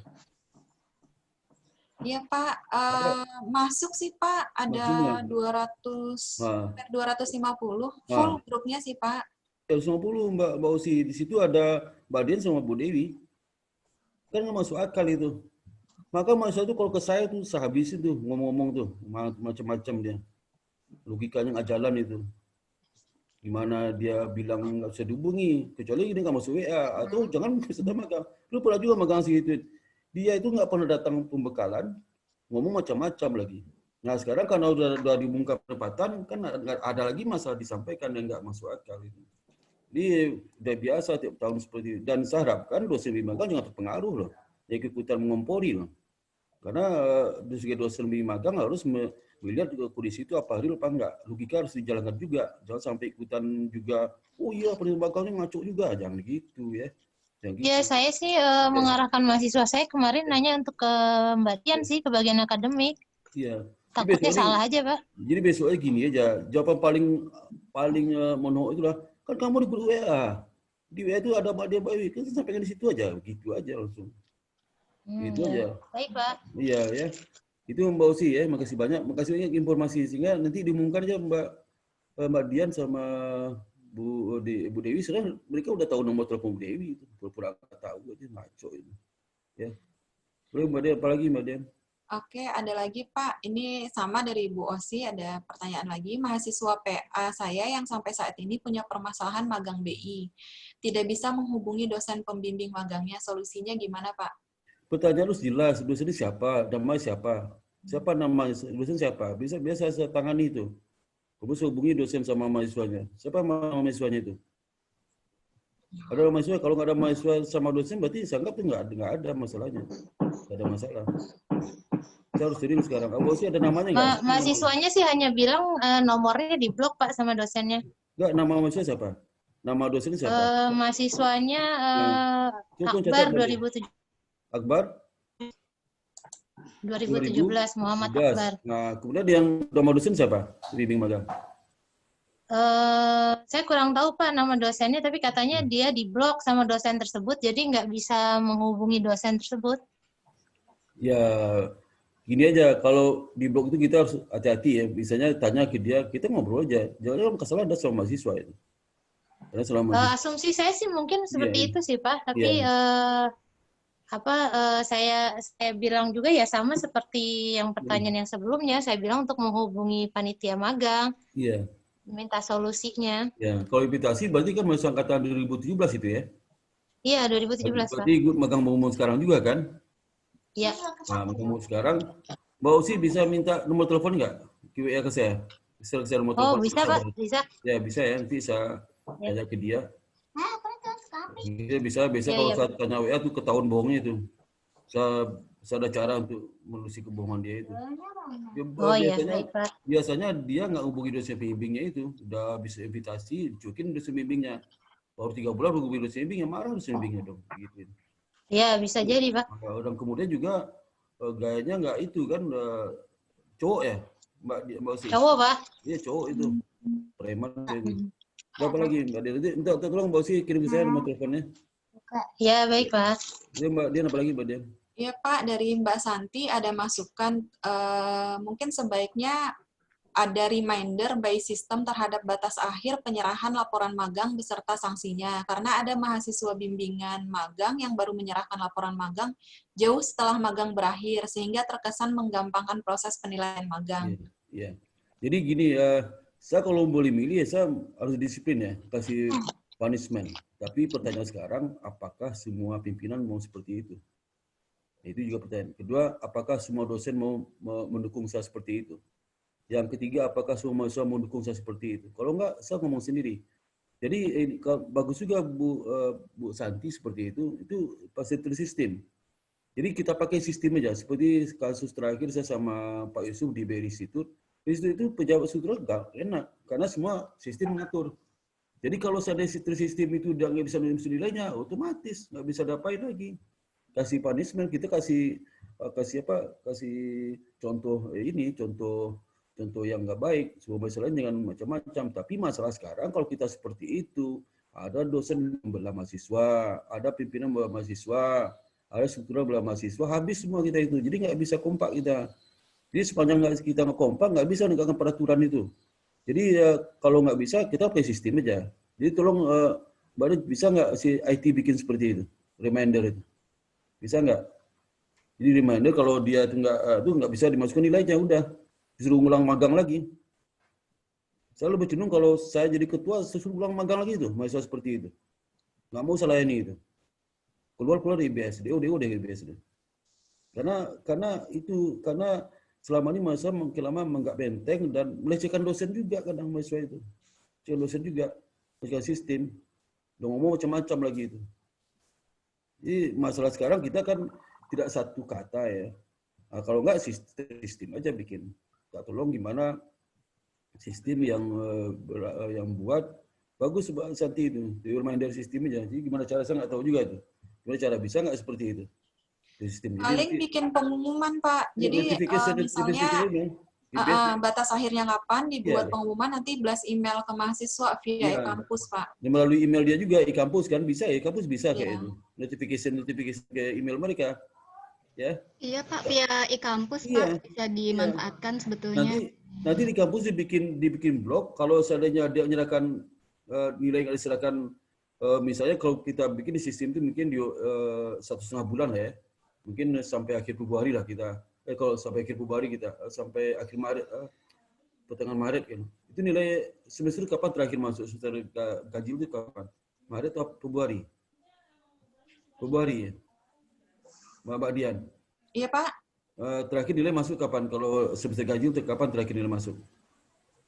Iya Pak, masuk sih Pak, ada 250 full grupnya sih Pak. 250 Mbak Osi, di situ ada Mbak Dian sama Bu Dewi. Kan nggak masuk akal itu. Maka mahasiswa itu kalau ke saya tuh sehabis itu ngomong-ngomong tuh macam-macam dia. Logikanya nggak jalan itu. Gimana dia bilang nggak bisa dihubungi, kecuali ini nggak masuk WA atau jangan peserta magang. Lu pernah juga magang situ. Dia itu nggak pernah datang pembekalan, ngomong macam-macam lagi. Nah sekarang karena udah dibuka penempatan, kan ada lagi masalah disampaikan yang nggak masuk akal itu. Jadi udah biasa tiap tahun seperti itu. Dan saya harapkan dosen magang jangan terpengaruh loh, ikut-ikutan mengompori loh. Karena dosen magang harus melihat kondisi itu apa real apa enggak. Logika harus dijalankan juga. Jangan sampai ikutan juga, oh iya peneliti magangnya ngaco juga. Jangan gitu ya. Ya, saya sih mengarahkan mahasiswa saya kemarin nanya untuk ke Mbak Dian sih, ke bagian akademik. Iya. Takutnya salah aja, Pak. Jadi besoknya gini aja, jawaban paling mono itulah, kan kamu di grup WA. Di WA itu ada Mbak Dian, Mbak Dewi, kan sampaikan di situ aja, begitu aja langsung. Gitu aja. Baik, Pak. Iya ya. Itu Mbak Osi ya, makasih banyak informasi sehingga nanti diumumkan aja Mbak Dian sama Bu Dewi, sekarang mereka udah tahu nomor telepon Bu Dewi itu, pura-pura tahu aja ngaco itu. Ya. Boleh Mbak Dian, apalagi Mbak Dian? Oke, ada lagi Pak. Ini sama dari Bu Osi, ada pertanyaan lagi. Mahasiswa PA saya yang sampai saat ini punya permasalahan magang BI. Tidak bisa menghubungi dosen pembimbing magangnya. Solusinya gimana Pak? Pertanyaan harus jelas, dosen siapa, namanya siapa? Siapa nama dosen siapa? Biasa saya tangani itu. Kamu hubungi dosen sama mahasiswanya. Siapa nama mahasiswanya itu? Ada mahasiswa, kalau nggak ada mahasiswa sama dosen berarti saya anggap itu nggak ada masalahnya. Nggak ada masalah. Saya harus serius sekarang. Abu sih ada namanya nggak? Mahasiswanya sih hanya bilang nomornya di blok Pak sama dosennya. Nggak, nama mahasiswa siapa? Nama dosennya siapa? Mahasiswanya Akbar 2007. Akbar? 2017, Muhammad Akbar. Nah, kemudian yang nama dosen siapa? Bimbing magang. Saya kurang tahu Pak nama dosennya, tapi katanya dia diblok sama dosen tersebut, jadi nggak bisa menghubungi dosen tersebut. Ya, gini aja, kalau di blog itu kita harus hati-hati ya. Misalnya tanya ke dia, kita ngobrol aja. Jangan kesalahan ada sama mahasiswa itu. Karena selama mahasiswa, Asumsi saya sih mungkin seperti iya, itu sih Pak, tapi saya bilang juga ya sama seperti yang pertanyaan yang sebelumnya, saya bilang untuk menghubungi panitia magang, iya. minta solusinya. Ya, kalau invitasi berarti kan masuk angkatan 2017 itu ya? Iya, 2017 Pak. Berarti ikut magang umum sekarang juga kan? Iya. Nah, magang umum sekarang, Mbak Usi bisa minta nomor telepon nggak? QA ke saya. Bisa ke saya nomor Oh, telepon. bisa Pak, bisa. Ya, bisa ya. Nanti saya tanya ke dia. Bisa kalau saya tanya WA tuh ketahuan bohongnya itu. Saya ada cara untuk menelusuri kebohongan dia itu. Ya, Oh iya, baik Pak. biasanya dia nggak hubungi dosen pembimbingnya itu. Udah bisa invitasi, cukin dosen pembimbingnya. Baru 3 bulan hubungi dosen pembimbingnya, marah dosen pembimbingnya dong. Gitu. Ya, bisa jadi Pak. Dan kemudian juga gayanya nggak itu kan, cowok ya, Mbak Usi? Cowok Pak. Iya cowok itu, preman itu. Berapa lagi Mbak Dia? Minta tolong Mbak Usi kirim ke saya nomor teleponnya. Ya, baik Pak. Ya Mbak Dian, apa lagi Mbak Dian? Iya Pak, dari Mbak Santi ada masukan mungkin sebaiknya ada reminder by system terhadap batas akhir penyerahan laporan magang beserta sanksinya. Karena ada mahasiswa bimbingan magang yang baru menyerahkan laporan magang jauh setelah magang berakhir, sehingga terkesan menggampangkan proses penilaian magang. Iya. Jadi gini, saya kalau boleh milih ya saya harus disiplin ya, kasih punishment. Tapi pertanyaan sekarang, apakah semua pimpinan mau seperti itu? Itu juga pertanyaan. Kedua, apakah semua dosen mau mendukung saya seperti itu? Yang ketiga, apakah semua mahasiswa mau mendukung saya seperti itu? Kalau enggak, saya ngomong sendiri. Jadi bagus juga Bu Santi seperti itu pasti tersistem. Jadi kita pakai sistem aja. Seperti kasus terakhir saya sama Pak Yusuf di BRI Institute. Itu pejabat struktural enggak enak karena semua sistem mengatur. Jadi kalau seandainya sistem itu udah nggak bisa menulis nilainya, otomatis nggak bisa dapain lagi. Kasih punishment, kita kasih contoh contoh yang nggak baik. Semua masalah dengan macam-macam. Tapi masalah sekarang kalau kita seperti itu, ada dosen membelah mahasiswa, ada pimpinan membelah mahasiswa, ada struktural membelah mahasiswa, habis semua kita itu. Jadi nggak bisa kompak kita. Jadi sepanjang kita nggak kompak, nggak bisa menegakkan peraturan itu. Jadi kalau nggak bisa, kita pakai sistem aja. Jadi tolong Mbak Ruth, bisa nggak si IT bikin seperti itu, reminder itu, bisa nggak? Jadi reminder kalau dia itu nggak bisa dimasukkan nilainya, udah disuruh ulang magang lagi. Saya lebih cenderung kalau saya jadi ketua, suruh ulang magang lagi itu, mahasiswa seperti itu. Nggak mau salah ini itu. Keluar dari IBS, DO dari IBS. Karena selama ini mahasiswa makin lama menganggap benteng dan melecehkan dosen juga kadang mahasiswa itu. Dosen juga, melecehkan sistem. Dan ngomong macam-macam lagi itu. Jadi masalah sekarang kita kan tidak satu kata ya. Nah, kalau enggak sistem aja bikin. Tak tolong gimana sistem yang buat bagus Santi itu. Di reminder sistem aja. Jadi gimana cara saya nggak tahu juga itu. Gimana cara bisa nggak seperti itu? Sistem. Paling bikin pengumuman Pak. Jadi misalnya batas akhirnya kapan dibuat pengumuman, nanti blast email ke mahasiswa via e-kampus Pak. Ya, melalui email dia juga e-kampus kan bisa, e-kampus bisa kayak itu. Notification ke email mereka. Ya. Iya Pak, via e-kampus Pak bisa dimanfaatkan sebetulnya. Nanti di kampus dibikin blog, kalau seandainya dia menyerahkan nilai yang diserahkan, misalnya kalau kita bikin di sistem itu mungkin di 1,5 bulan ya. Mungkin sampai akhir Februari lah kita. Kalau sampai akhir Februari kita, sampai akhir Maret, pertengahan Maret kan. Itu nilai semester kapan terakhir masuk semester gaji itu kapan? Maret atau Februari? Februari ya? Mbak Dian? Iya Pak. Terakhir nilai masuk kapan? Kalau semester gaji itu kapan terakhir nilai masuk?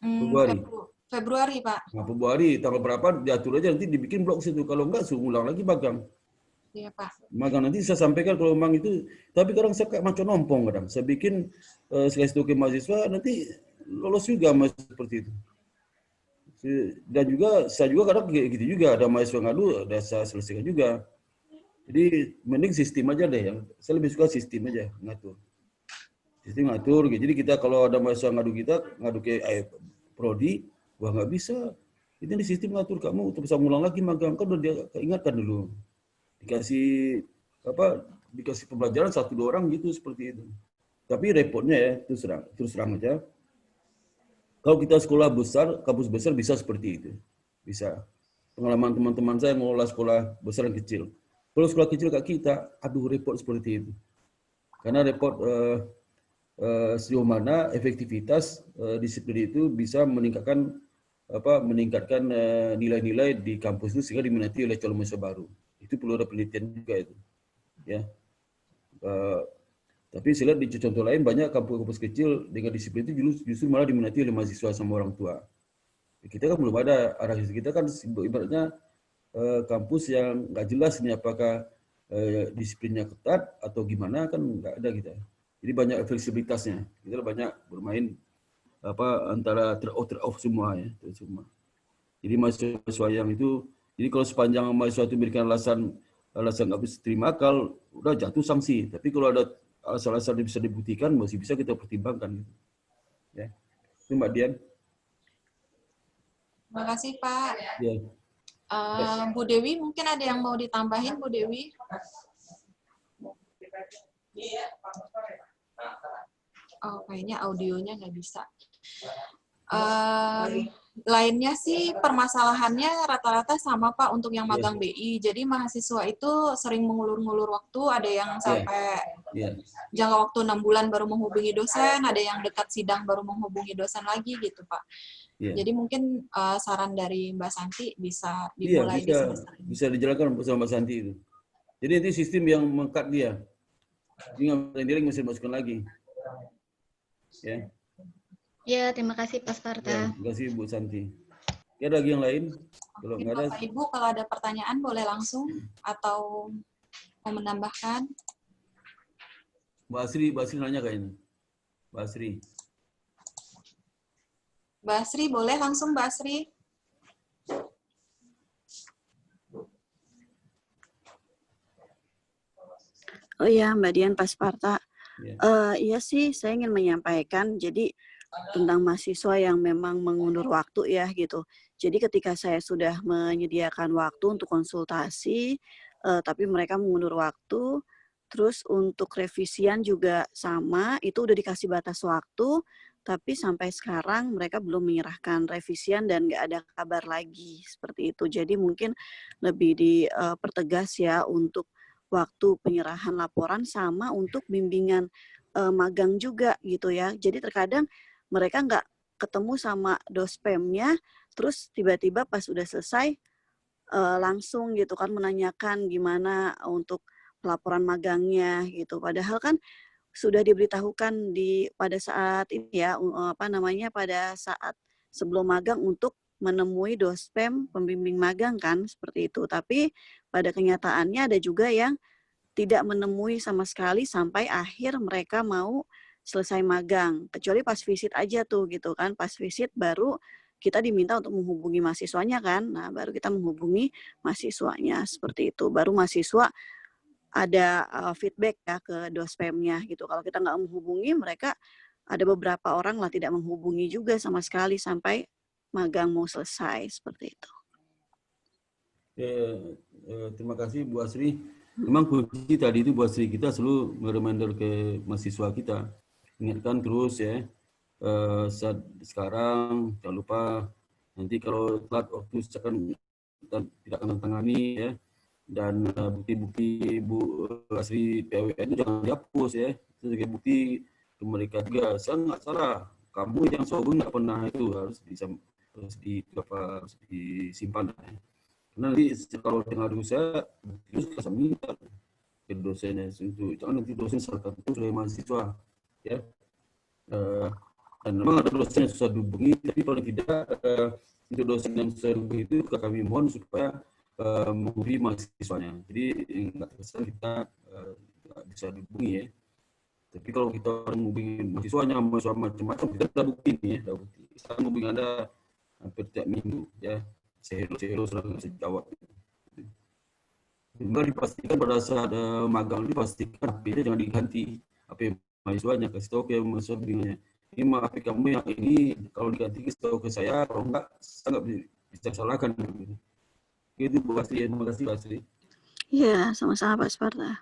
Februari. Februari Pak. Nah, Februari tanggal berapa diatur aja, nanti dibikin blog situ. Kalau enggak suruh ulang lagi magang. Iya Pak. Magang nanti saya sampaikan kalau memang itu. Tapi kadang saya kayak macam nompong kadang. Saya bikin seleksi ke mahasiswa nanti lolos juga mahasiswa seperti itu. Dan juga saya juga kadang gitu juga ada mahasiswa ngadu, ada saya selesaikan juga. Jadi mending sistem aja deh yang saya lebih suka sistem aja ngatur. Sistem ngatur gitu. Jadi kita kalau ada mahasiswa ngadu ke prodi, Wah nggak bisa. Itu di sistem ngatur kamu untuk bisa ngulang lagi magang, kan udah dia ingatkan dulu. Dikasih dikasih pembelajaran 1-2 orang gitu seperti itu. Tapi repotnya ya, terus terang aja. Kalau kita sekolah besar, kampus besar bisa seperti itu. Bisa. Pengalaman teman-teman saya mengelola sekolah besar dan kecil. Kalau sekolah kecil kayak kita, aduh repot seperti itu. Karena repot sejauh mana efektivitas disiplin itu bisa meningkatkan nilai-nilai di kampus itu sehingga diminati oleh calon mahasiswa baru. Itu perlu ada penelitian juga itu. Ya. Tapi saya lihat di contoh lain banyak kampus-kampus kecil dengan disiplin itu justru malah diminati oleh mahasiswa sama orang tua. Kita kan belum ada arah kita kan ibaratnya kampus yang nggak jelas ini apakah disiplinnya ketat atau gimana kan nggak ada kita. Jadi banyak fleksibilitasnya. Kita banyak bermain antara trade-off semua ya, semua. Jadi mahasiswa yang itu, jadi kalau sepanjang mahasiswa itu memberikan alasan nggak bisa terima akal, udah jatuh sanksi. Tapi kalau ada alasan-alasan yang bisa dibuktikan, masih bisa kita pertimbangkan. Gitu. Ya, itu Mbak Dian. Terima kasih Pak. Ya. Bu Dewi, mungkin ada yang mau ditambahin Bu Dewi? Oh, kayaknya audionya nggak bisa. Lainnya sih permasalahannya rata-rata sama Pak untuk yang magang BI. Jadi mahasiswa itu sering mengulur-ngulur waktu, ada yang sampai jangka waktu 6 bulan baru menghubungi dosen, ada yang dekat sidang baru menghubungi dosen lagi gitu Pak. Jadi mungkin saran dari Mbak Santi bisa dimulai di semester ini. Bisa dijalankan bersama Mbak Santi itu. Jadi nanti sistem yang mengkat dia. Jadi nggak bisa masukkan lagi. Ya. Ya, terima kasih Pak Sparta. Ya, terima kasih Bu Santi. Ya, ada lagi yang lain? Kalau nggak ada, Bapak Ibu kalau ada pertanyaan boleh langsung atau mau menambahkan? Mbak Asri nanya kayaknya. Mbak Asri. Mbak Asri, boleh langsung Mbak Asri? Oh iya, Mbak Dian, Pak Sparta. Iya sih, saya ingin menyampaikan, jadi tentang mahasiswa yang memang mengundur waktu ya gitu. Jadi ketika saya sudah menyediakan waktu untuk konsultasi, tapi mereka mengundur waktu, terus untuk revisian juga sama, itu udah dikasih batas waktu, tapi sampai sekarang mereka belum menyerahkan revisian dan nggak ada kabar lagi seperti itu. Jadi mungkin lebih dipertegas ya untuk waktu penyerahan laporan sama untuk bimbingan magang juga gitu ya. Jadi terkadang mereka nggak ketemu sama dospemnya, terus tiba-tiba pas udah selesai langsung gitu kan menanyakan gimana untuk pelaporan magangnya gitu. Padahal kan sudah diberitahukan pada saat ini ya pada saat sebelum magang untuk menemui dospem pembimbing magang kan seperti itu. Tapi pada kenyataannya ada juga yang tidak menemui sama sekali sampai akhir mereka mau selesai magang. Kecuali pas visit aja tuh gitu kan. Pas visit baru kita diminta untuk menghubungi mahasiswanya kan. Nah baru kita menghubungi mahasiswanya seperti itu. Baru mahasiswa ada feedback ya ke dospemnya gitu. Kalau kita nggak menghubungi mereka, ada beberapa orang lah tidak menghubungi juga sama sekali sampai magang mau selesai seperti itu. Terima kasih Bu Asri. Memang kunci tadi itu Bu Asri, kita selalu mereminder ke mahasiswa kita, ingatkan terus ya. Saat sekarang jangan lupa nanti kalau telat waktu sekarang tidak akan tangani ya. Dan bukti-bukti Bu Asri PWN itu jangan dihapus ya. Itu sebagai bukti ke mereka juga. Saya nggak salah, kamu yang sobeng nggak pernah itu harus disimpan. Karena nanti kalau dengar saya itu saya minta ke dosennya itu jangan nanti dosen salah satu oleh mahasiswa ya. Dan memang ada dosen yang susah dihubungi, tapi kalau tidak untuk dosen yang susah dihubungi itu kami mohon supaya menghubungi mahasiswanya. Jadi nggak terkesan kita bisa dihubungi ya. Tapi kalau kita menghubungi mahasiswanya macam-macam, kita ada bukti nih ya, ada bukti. Saya menghubungi Anda hampir tiap minggu ya. Saya sudah bisa jawab. Juga dipastikan pada saat magang dipastikan HP-nya jangan diganti. HP mahasiswanya kasih tahu ke mahasiswa bimbingannya. ini maaf kamu yang ini kalau diganti tahu ke saya, kalau enggak saya nggak bisa salahkan. Itu Bu Asri, terima kasih Bu Asri. Iya, sama-sama Pak Sparta.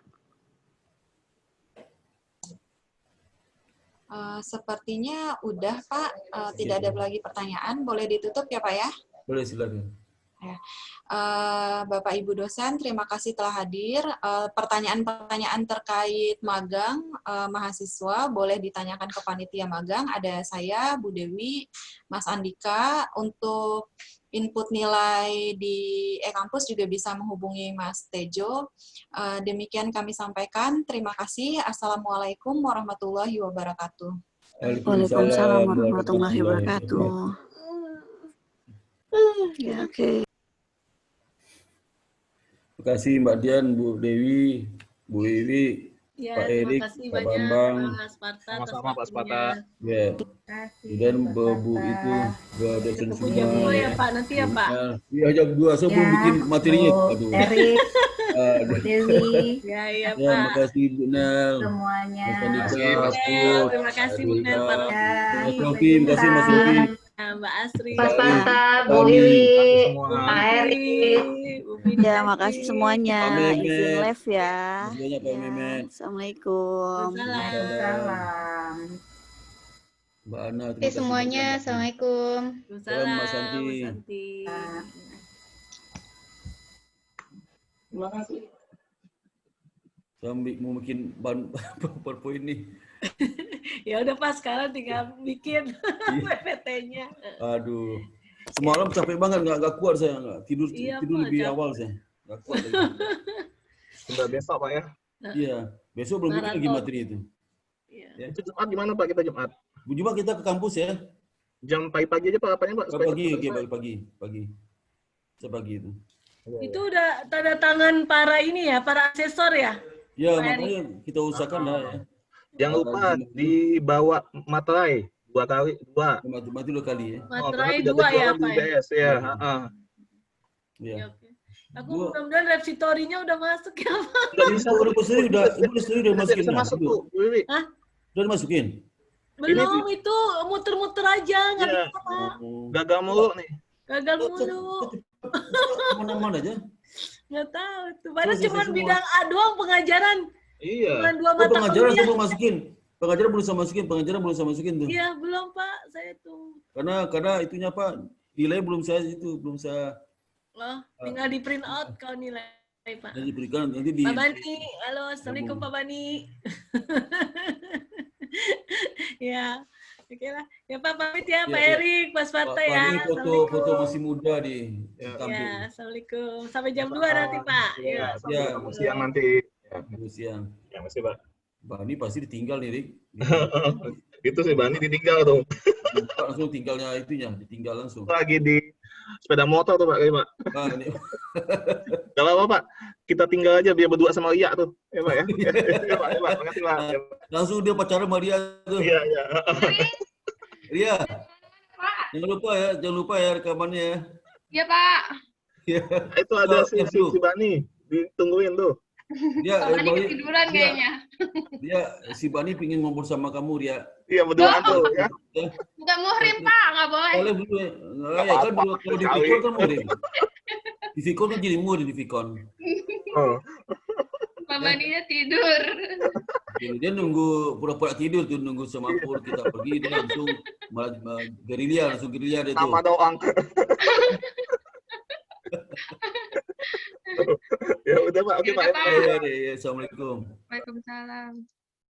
Sepertinya udah Pak, tidak ada lagi pertanyaan. Boleh ditutup ya Pak ya? Boleh, silakan. Ya. Bapak Ibu dosen, terima kasih telah hadir. Pertanyaan-pertanyaan terkait magang mahasiswa boleh ditanyakan ke panitia magang. Ada saya, Bu Dewi, Mas Andika. Untuk input nilai di e-kampus juga bisa menghubungi Mas Tejo. Demikian kami sampaikan. Terima kasih. Assalamualaikum warahmatullahi wabarakatuh. Waalaikumsalam warahmatullahi wabarakatuh. Ya, oke. Terima kasih Mbak Dian, Bu Dewi, Bu Wiwi, Ya, Pak Erik, terima kasih Pak banyak Bambang. Pak Sparta. Sama-sama Pak Sparta. Ya. Dan Bu itu, Bu dosen semua. Jam 2 ya Pak, nanti ya Pak. Iya, jam 2. Saya belum bikin materinya. Bu Erik, Bu Dewi. Ya, iya Pak. Terima kasih Bu Nel. Semuanya. Terima kasih Bu Nel, Pak. Mas Rofi, terima kasih Mas Rofi. Mbak Asri. Pak Sparta, Bu Wiwi, Pak Erik. Ya, makasih semuanya. Pak Memet. Izin live ya. Terima kasih banyak Pak Memet. Assalamualaikum. Salam. Mbak Ana, terima Oke kasih semuanya, banyak. Assalamualaikum. Salam Mas Santi. Terima kasih. Saya mau bikin PowerPoint nih. Ya udah Pak, sekarang tinggal bikin PPT-nya. Aduh. Semalam capek banget, nggak kuat saya. Tidur Iya, tidur Pak, lebih capek. awal saya. Nggak kuat lagi. Sudah besok Pak ya. Iya. Besok belum bikin lagi Maraton. materi itu. Iya. Ya. Itu Jumat gimana Pak kita Jumat? Bu Juma kita ke kampus ya. Jam pagi-pagi aja Pak apanya Pak? Supaya Pagi, cepat oke, selesai. pagi. Sepagi itu. Itu udah tanda tangan para ini ya, para asesor ya? Ya, Pak Erik. makanya kita usahakan lah ya. Jangan lupa dibawa materai 2 kali 2. Mati 2 kali ya. Materai karena 2 ya di Pak ya? UBS ya. Heeh. Iya. Oke. Aku mudah-mudahan repositorinya udah masuk ya Pak. Udah bisa udah masukin. Bisa masuk tuh, Wiwi. Hah? Udah dimasukin. Belum, itu muter-muter aja, nggak Iya. bisa Pak. Gagal mulu nih. Gagal mulu. Mana aja. Nggak tahu tuh. Padahal Selesai cuma semua. bidang A doang pengajaran. Iya. Cuma 2 Oh, mata pengajaran kuliah. saya belum masukin. Pengajaran belum saya masukin tuh. Iya, belum Pak. Saya tuh. Karena itunya Pak, nilai belum saya Loh, tinggal di print out kalau nilai Pak. nanti diberikan nanti di. Pak Bani, halo, assalamualaikum Pak Bani. Ya, oke lah. Ya Pak pamit ya, Pak Ya. Erik, Pak Sparta Pak ya. Ini foto masih muda di tampil. Ya, assalamualaikum. Sampai jam 2 nanti Pak. Iya, Ya. sampai ketemu siang nanti. Ya. Siang. Ya, masih Pak. Bani pasti ditinggal nih, Rik. Itu sih Bani ditinggal tuh. Langsung ditinggal langsung. Lagi di sepeda motor tuh Pak, Pak. Ah, ini. Gak apa-apa Pak, kita tinggal aja biar berdua sama Lia tuh, ya Pak ya. Ya Pak, ya Pak, makasih Pak. Ya, Pak. Langsung dia pacaran sama dia tuh. Iya, iya. Ria, jangan lupa ya rekamannya ya. Iya Pak. Ya. Itu ada si Bani, ditungguin tuh. Dia Pak Bani ketiduran kayaknya. si Bani pingin ngobrol sama kamu, Ria. Iya, berduaan tuh ya. Bukan muhrim Pak, nggak boleh. Boleh dulu ya. Ya kan kalau di Vicon kan murid. Di Vicon kan jadi murid di Vicon. Oh. Pak Baninya tidur. Dia nunggu pura-pura tidur tuh, nunggu semapur kita pergi, dia langsung gerilya dia tuh. Nama doang. Ya udah Pak, oke Pak. Ya, assalamualaikum. Waalaikumsalam.